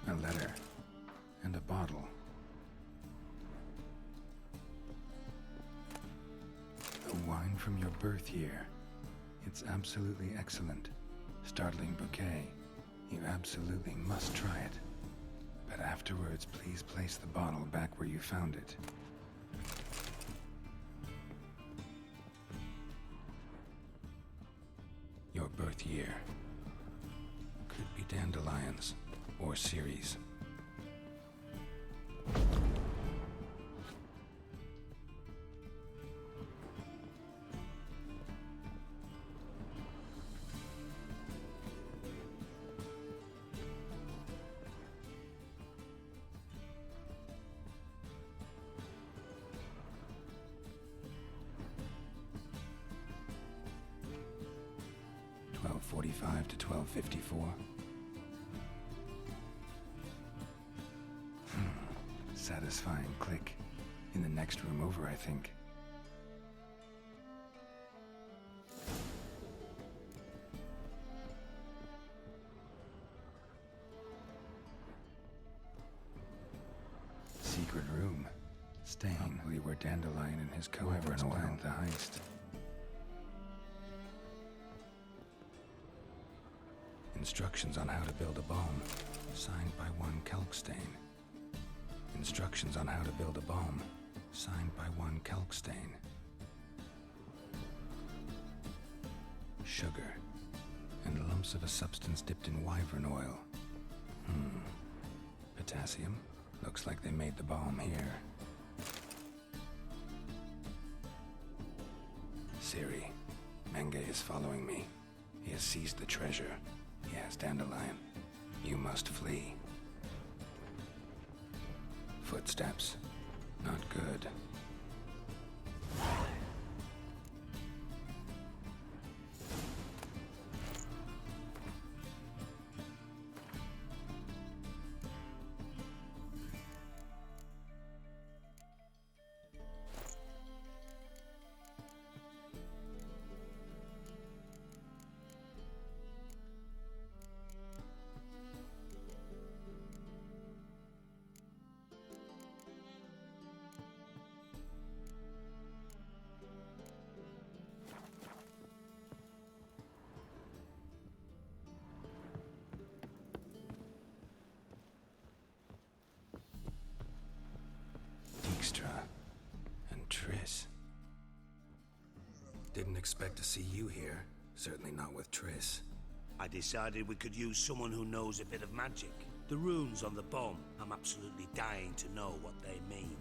A letter. And a bottle. The wine from your birth year. It's absolutely excellent. Startling bouquet. You absolutely must try it. But afterwards, please place the bottle back where you found it. Your birth year. Could be dandelions. Or Ceres. $12:45 to $12:54. Satisfying click. In the next room over, I think. Secret room. Stain. Probably where Dandelion and his cohorts planned the heist. Instructions on how to build a bomb. Signed by one Kelkstain. Instructions on how to build a bomb, signed by one Kelkstain. Sugar, and lumps of a substance dipped in wyvern oil. Potassium? Looks like they made the bomb here. Siri, Menge is following me. He has seized the treasure. Yes, Dandelion. You must flee. Footsteps. Not good. And Triss. Didn't expect to see you here. Certainly not with Triss. I decided we could use someone who knows a bit of magic. The runes on the bomb, I'm absolutely dying to know what they mean.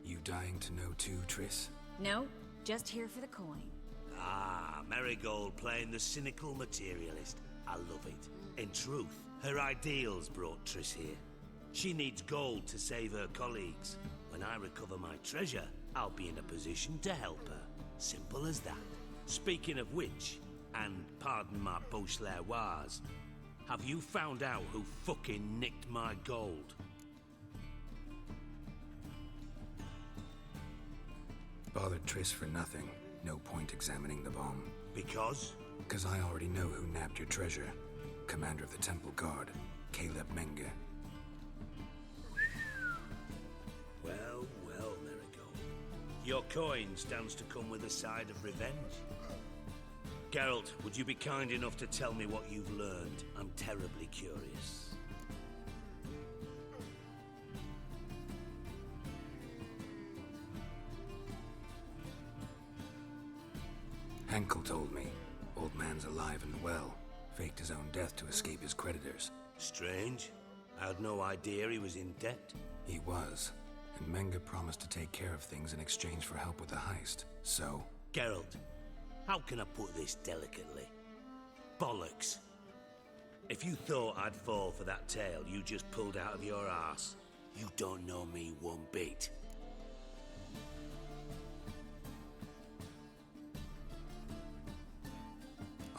You dying to know too, Triss? No, just here for the coin. Ah, Marigold playing the cynical materialist. I love it. In truth, her ideals brought Triss here. She needs gold to save her colleagues. When I recover my treasure, I'll be in a position to help her. Simple as that. Speaking of which, and pardon my Beauclervoise, have you found out who fucking nicked my gold? Bothered Triss for nothing. No point examining the bomb. Because? Because I already know who nabbed your treasure. Commander of the Temple Guard, Caleb Menge. Well, well, Marigold. Your coin stands to come with a side of revenge. Geralt, would you be kind enough to tell me what you've learned? I'm terribly curious. Henkel told me. Old man's alive and well. Faked his own death to escape his creditors. Strange. I had no idea he was in debt. He was. And Menge promised to take care of things in exchange for help with the heist. So... Geralt, how can I put this delicately? Bollocks. If you thought I'd fall for that tale you just pulled out of your arse, you don't know me one bit.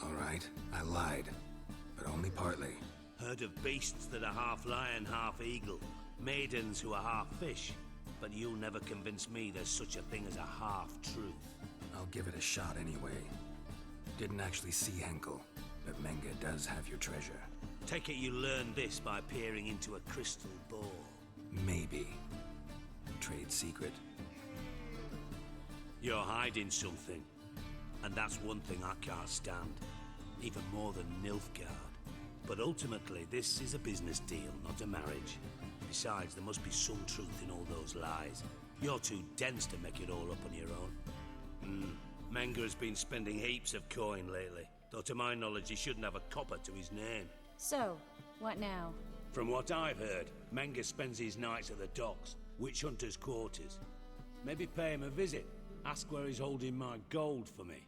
All right, I lied. But only partly. Heard of beasts that are half lion, half eagle. Maidens who are half fish. But you'll never convince me there's such a thing as a half-truth. I'll give it a shot anyway. Didn't actually see Henkel, but Menge does have your treasure. Take it you learned this by peering into a crystal ball. Maybe. Trade secret. You're hiding something. And that's one thing I can't stand. Even more than Nilfgaard. But ultimately, this is a business deal, not a marriage. Besides, there must be some truth in all those lies. You're too dense to make it all up on your own. Menge has been spending heaps of coin lately. Though to my knowledge, he shouldn't have a copper to his name. So, what now? From what I've heard, Menge spends his nights at the docks, witch hunters' quarters. Maybe pay him a visit. Ask where he's holding my gold for me.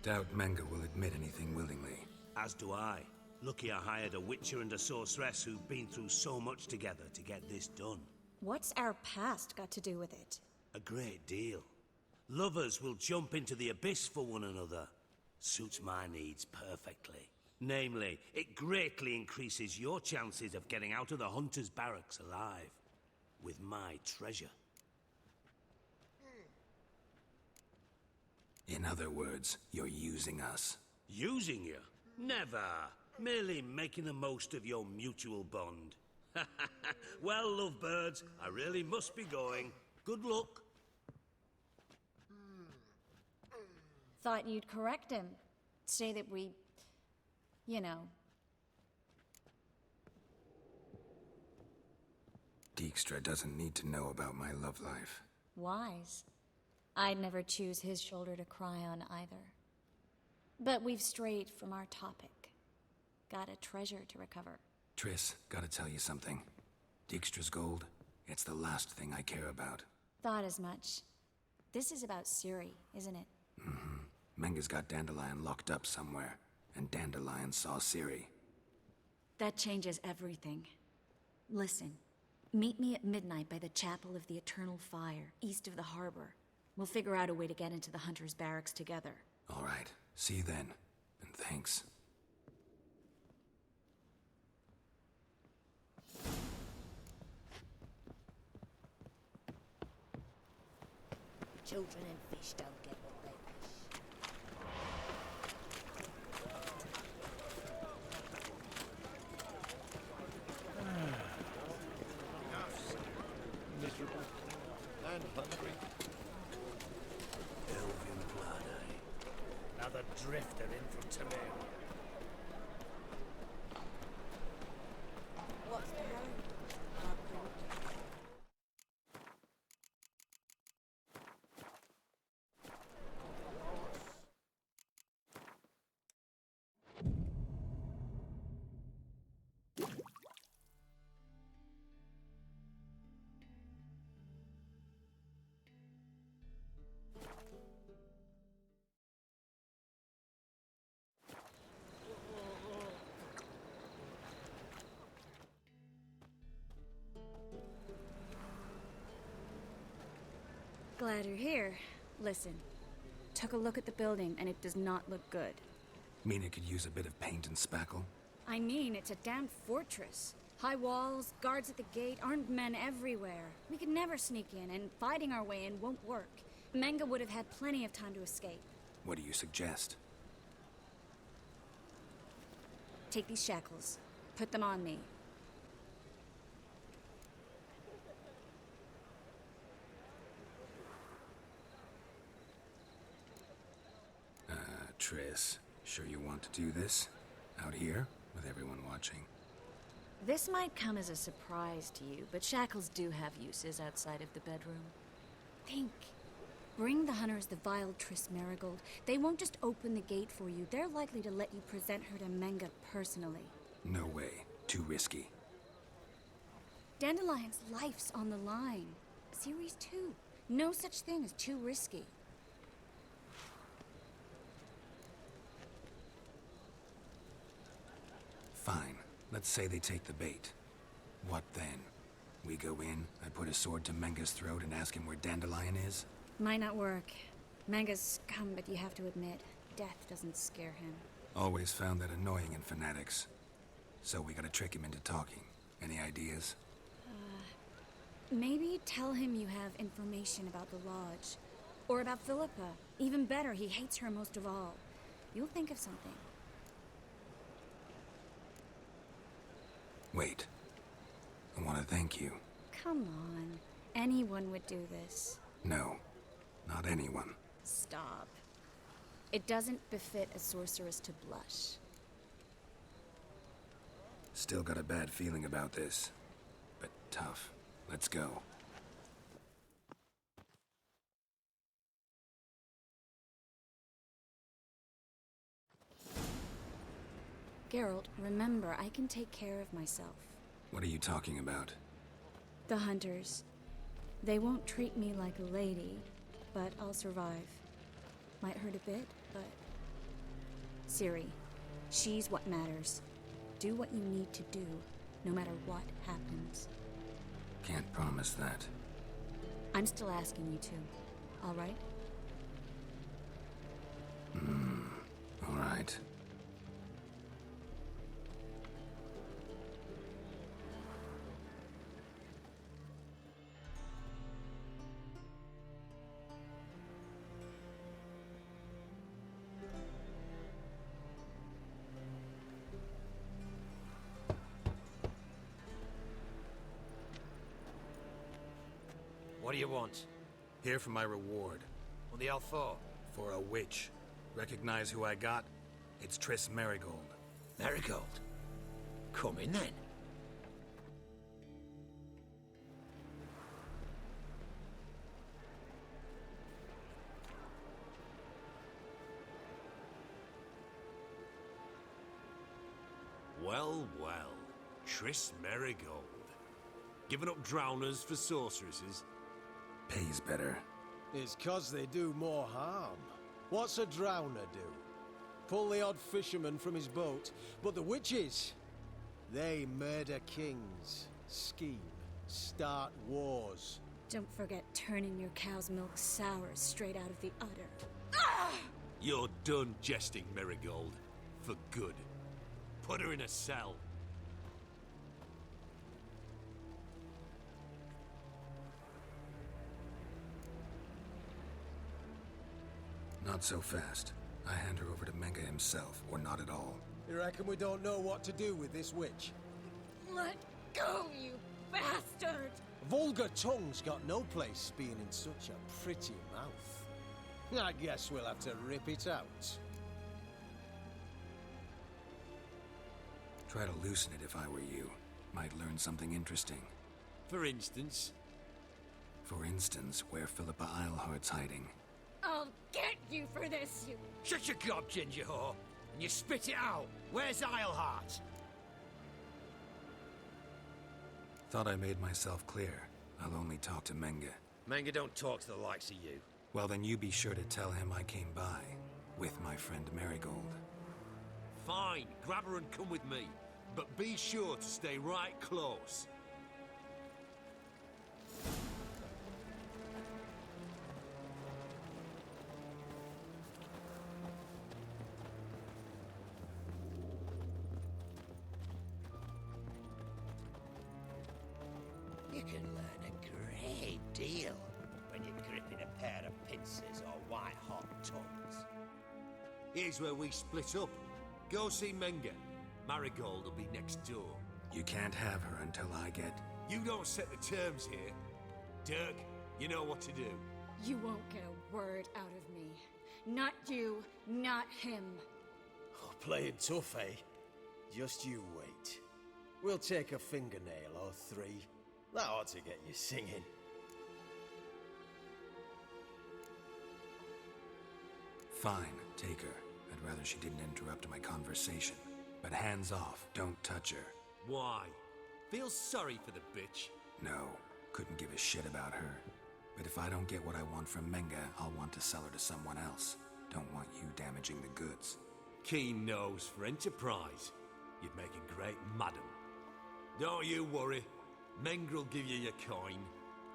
Doubt Menge will admit anything willingly. As do I. Lucky I hired a witcher and a sorceress who've been through so much together to get this done. What's our past got to do with it? A great deal. Lovers will jump into the abyss for one another. Suits my needs perfectly. Namely, it greatly increases your chances of getting out of the hunter's barracks alive. With my treasure. In other words, you're using us. Using you? Never. Merely making the most of your mutual bond. Well, lovebirds, I really must be going. Good luck. Thought you'd correct him. Say that we... you know... Dijkstra doesn't need to know about my love life. Wise. I'd never choose his shoulder to cry on either. But we've strayed from our topic. Got a treasure to recover. Triss, gotta tell you something. Dijkstra's gold, it's the last thing I care about. Thought as much. This is about Ciri, isn't it? Menge's got Dandelion locked up somewhere, and Dandelion saw Ciri. That changes everything. Listen, meet me at midnight by the Chapel of the Eternal Fire, east of the harbor. We'll figure out a way to get into the Hunter's barracks together. All right, see you then, and thanks. Children and fish don't get what they wish. Miserable and hungry. Elven blood, eh? Another drifter in from Temeria. What's the hurry? glad you're here. Listen, took a look at the building and it does not look good. Mean it could use a bit of paint and spackle? I mean, it's a damn fortress. High walls, guards at the gate, armed men everywhere. We could never sneak in, and fighting our way in won't work. Menge would have had plenty of time to escape. What do you suggest? Take these shackles. Put them on me. Triss, sure you want to do this? Out here, with everyone watching? This might come as a surprise to you, but shackles do have uses outside of the bedroom. Think. Bring the hunters the vile Triss Marigold. They won't just open the gate for you. They're likely to let you present her to Menge personally. No way. Too risky. Dandelion's life's on the line. Series 2. No such thing as too risky. Fine. Let's say they take the bait. What then? We go in, I put a sword to Menge's throat and ask him where Dandelion is? Might not work. Menge's scum, but you have to admit, death doesn't scare him. Always found that annoying in fanatics. So we gotta trick him into talking. Any ideas? Maybe tell him you have information about the Lodge. Or about Philippa. Even better, he hates her most of all. You'll think of something. Wait. I want to thank you. Come on. Anyone would do this. No. Not anyone. Stop. It doesn't befit a sorceress to blush. Still got a bad feeling about this. But tough. Let's go. Geralt, remember, I can take care of myself. What are you talking about? The hunters. They won't treat me like a lady, but I'll survive. Might hurt a bit, but... Ciri, she's what matters. Do what you need to do, no matter what happens. Can't promise that. I'm still asking you to, all right? All right. What do you want? Here for my reward. What the hell for? For a witch. Recognize who I got? It's Triss Marigold. Marigold? Come in then. Well, well. Triss Marigold. Giving up drowners for sorceresses? Pays better. It's 'cause they do more harm. What's a drowner do? Pull the odd fisherman from his boat. But the witches, they murder kings, scheme, start wars. Don't forget turning your cow's milk sour straight out of the udder. You're done jesting, Marigold. For good. Put her in a cell. Not so fast. I hand her over to Menge himself, or not at all. You reckon we don't know what to do with this witch? Let go, you bastard! Vulgar tongue's got no place being in such a pretty mouth. I guess we'll have to rip it out. Try to loosen it if I were you. Might learn something interesting. For instance? For instance, where Philippa Eilhart's hiding. I'll get you for this, you... Shut your gob, ginger whore, and you spit it out. Where's Eilhart? Thought I made myself clear. I'll only talk to Menge. Menge don't talk to the likes of you. Well, then you be sure to tell him I came by. With my friend Marigold. Fine, grab her and come with me. But be sure to stay right close. You can learn a great deal when you're gripping a pair of pincers or white-hot tongues. Here's where we split up. Go see Menga. Marigold will be next door. You can't have her until I get... You don't set the terms here. Dirk, you know what to do. You won't get a word out of me. Not you, not him. Oh, playing tough, eh? Just you wait. We'll take a fingernail or three. That ought to get you singing. Fine, take her. I'd rather she didn't interrupt my conversation. But hands off, don't touch her. Why? Feel sorry for the bitch? No, couldn't give a shit about her. But if I don't get what I want from Menga, I'll want to sell her to someone else. Don't want you damaging the goods. Keen nose for enterprise. You'd make a great madam. Don't you worry. Mengrel will give you your coin,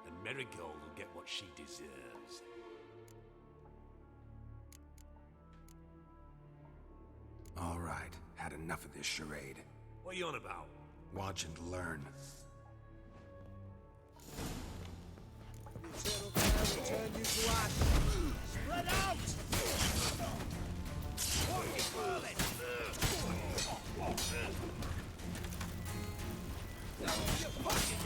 and Marigold will get what she deserves. All right, had enough of this charade. What are you on about? Watch and learn. Eternal fire will turn you to ash. Spread out! What are you whirling? Your pocket!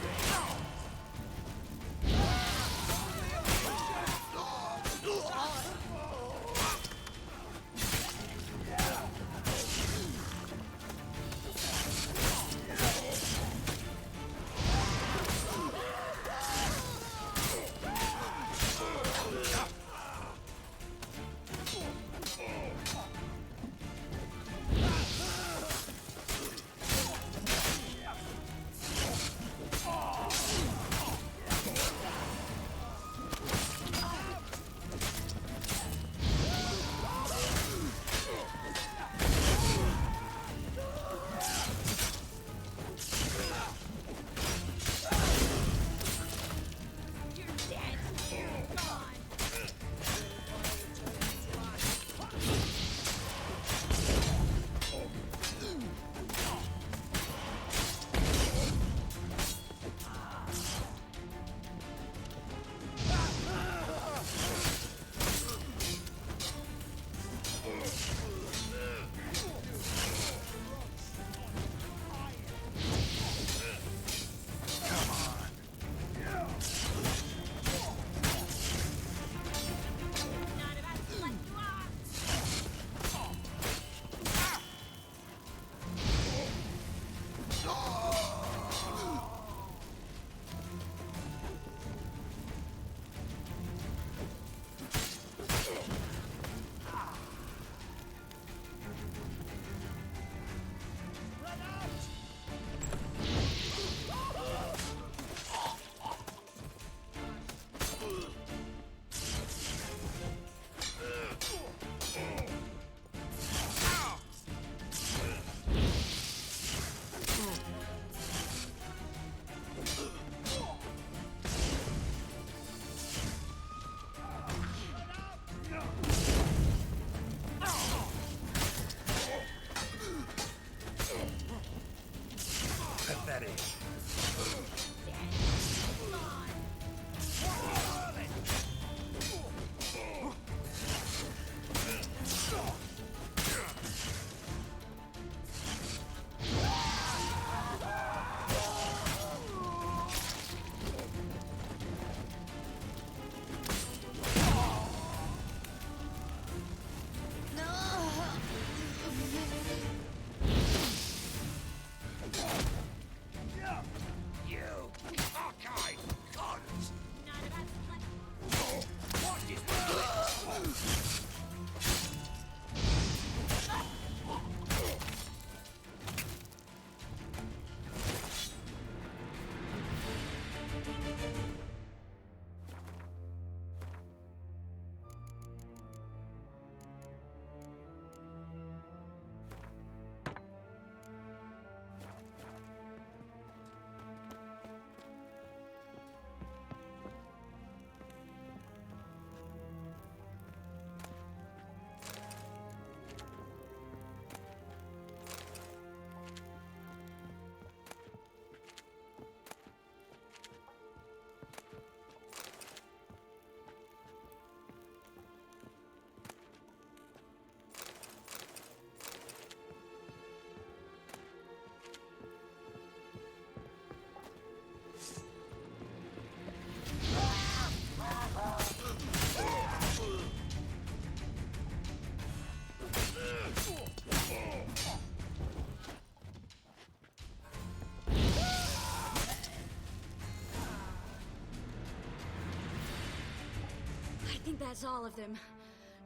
think that's all of them.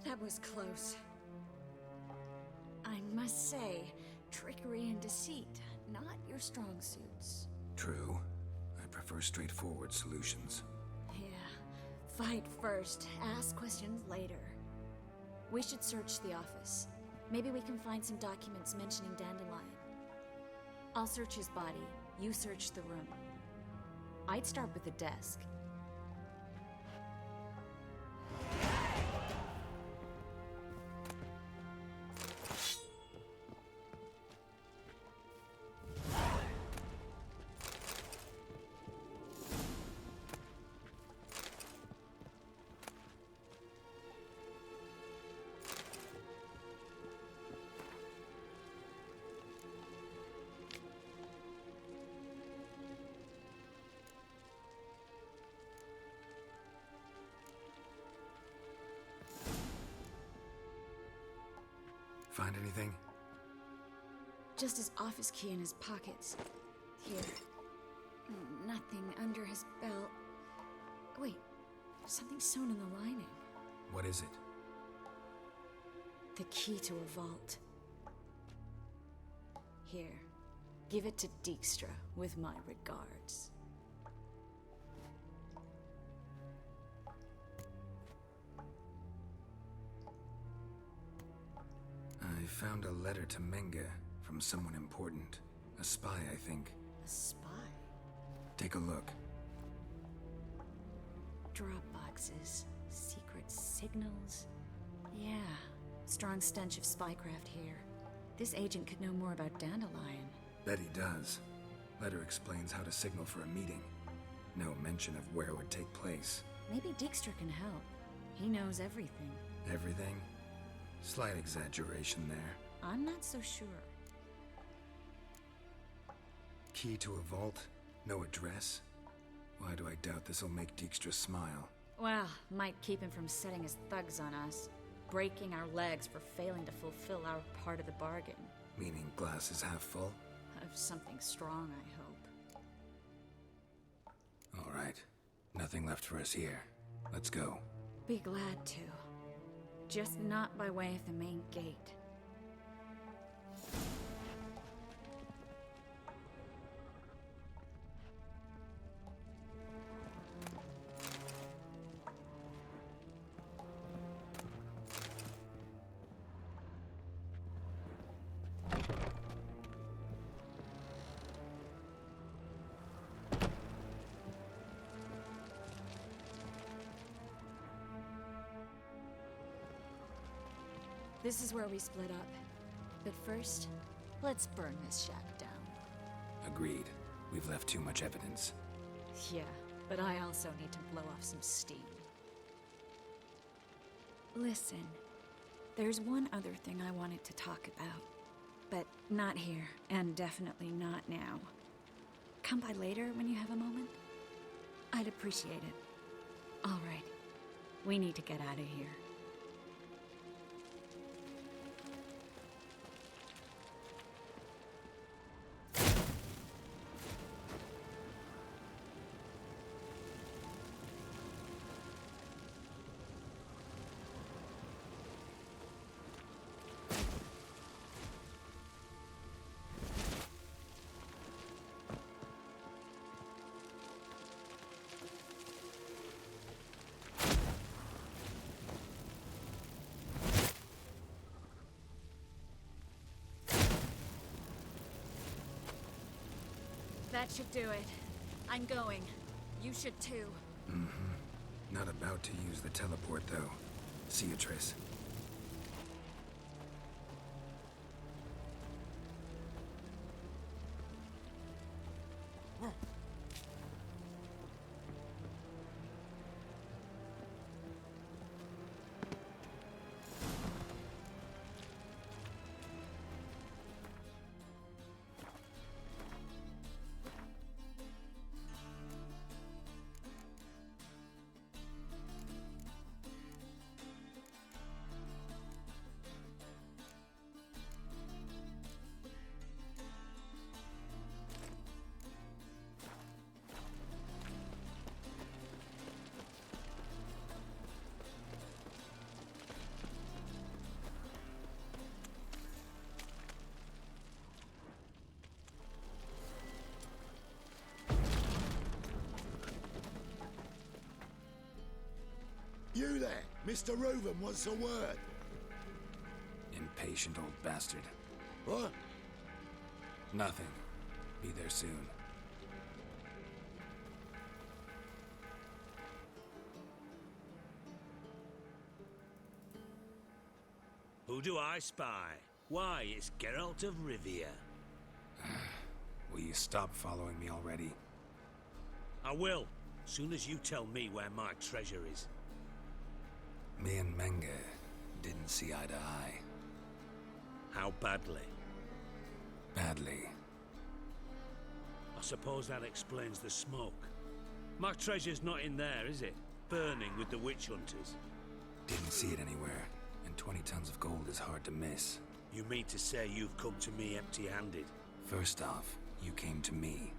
That was close. I must say, trickery and deceit, not your strong suits. True. I prefer straightforward solutions. Yeah. Fight first, ask questions later. We should search the office. Maybe we can find some documents mentioning Dandelion. I'll search his body. You search the room. I'd start with the desk. Find anything? Just his office key in his pockets. Here. Nothing under his belt. Wait, something sewn in the lining. What is it? The key to a vault. Here. Give it to Dijkstra with my regards. I found a letter to Menga from someone important. A spy, I think. A spy? Take a look. Drop boxes, secret signals. Yeah, strong stench of spycraft here. This agent could know more about Dandelion. Bet he does. Letter explains how to signal for a meeting. No mention of where it would take place. Maybe Dijkstra can help. He knows everything. Everything? Slight exaggeration there. I'm not so sure. Key to a vault? No address? Why do I doubt this'll make Dijkstra smile? Well, might keep him from setting his thugs on us. Breaking our legs for failing to fulfill our part of the bargain. Meaning glass is half full? Of something strong, I hope. All right. Nothing left for us here. Let's go. Be glad to. Just not by way of the main gate. This is where we split up. But first, let's burn this shack down. Agreed. We've left too much evidence. Yeah, but I also need to blow off some steam. Listen, there's one other thing I wanted to talk about. But not here, and definitely not now. Come by later when you have a moment? I'd appreciate it. All right. We need to get out of here. That should do it. I'm going. You should too. Mm-hmm. Not about to use the teleport, though. See you, Triss. You there, Mr. Reuben wants a word. Impatient old bastard. What? Nothing. Be there soon. Who do I spy? Why, it's Geralt of Rivia. Will you stop following me already? I will, soon as you tell me where my treasure is. Me and Menge didn't see eye to eye. How badly? Badly. I suppose that explains the smoke. My treasure's not in there, is it? Burning with the witch hunters. Didn't see it anywhere, and 20 tons of gold is hard to miss. You mean to say you've come to me empty-handed? First off, you came to me.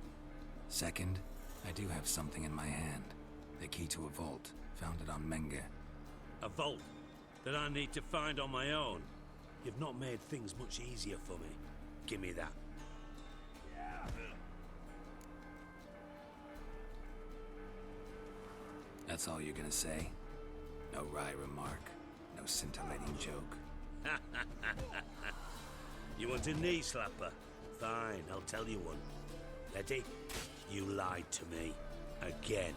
Second, I do have something in my hand. The key to a vault, founded on Menge. A vault that I need to find on my own? You've not made things much easier for me. Give me that. That's all you're gonna say? No wry remark, no scintillating joke. You want a knee slapper? Fine, I'll tell you one. Ready? You lied to me. Again.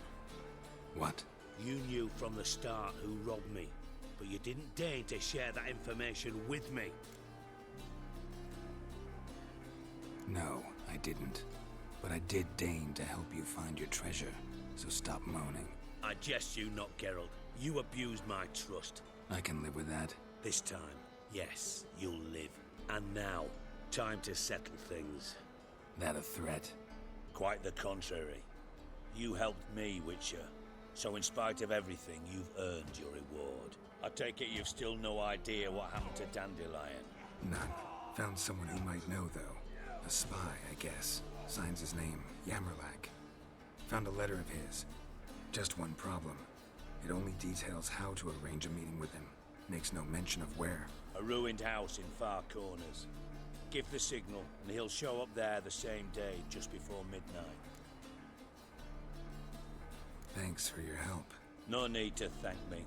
What? You knew from the start who robbed me, but you didn't deign to share that information with me. No, I didn't. But I did deign to help you find your treasure, so stop moaning. I jest you not, Geralt. You abused my trust. I can live with that. This time, yes, you'll live. And now, time to settle things. That a threat? Quite the contrary. You helped me, Witcher. So in spite of everything, you've earned your reward. I take it you've still no idea what happened to Dandelion? None. Found someone who might know, though. A spy, I guess. Signs his name, Yammerlack. Found a letter of his. Just one problem. It only details how to arrange a meeting with him. Makes no mention of where. A ruined house in Far Corners. Give the signal, and he'll show up there the same day, just before midnight. Thanks for your help. No need to thank me.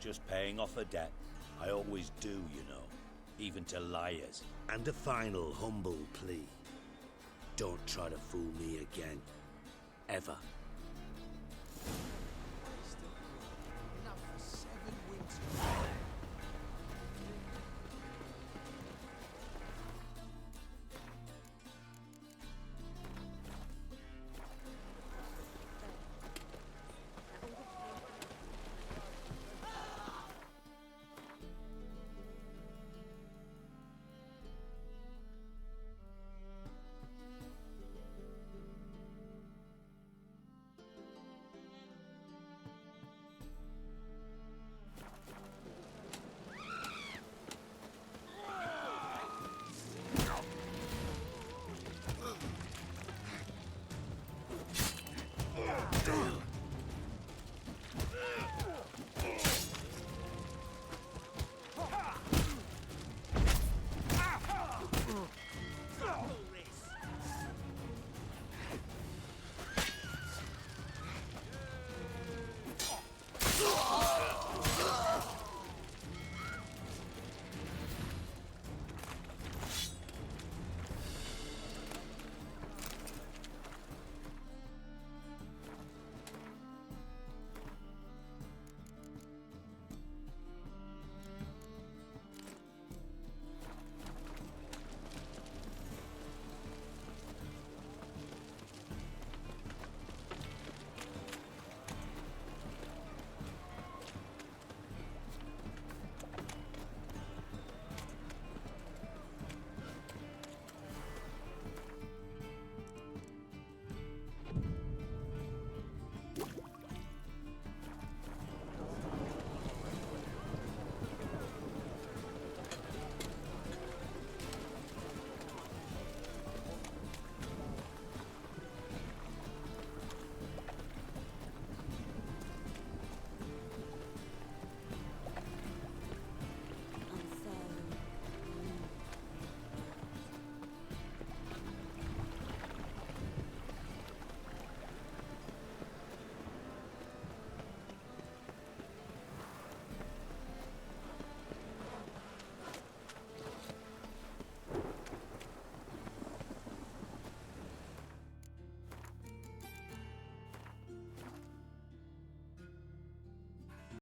Just paying off a debt. I always do, you know. Even to liars. And a final humble plea. Don't try to fool me again. Ever.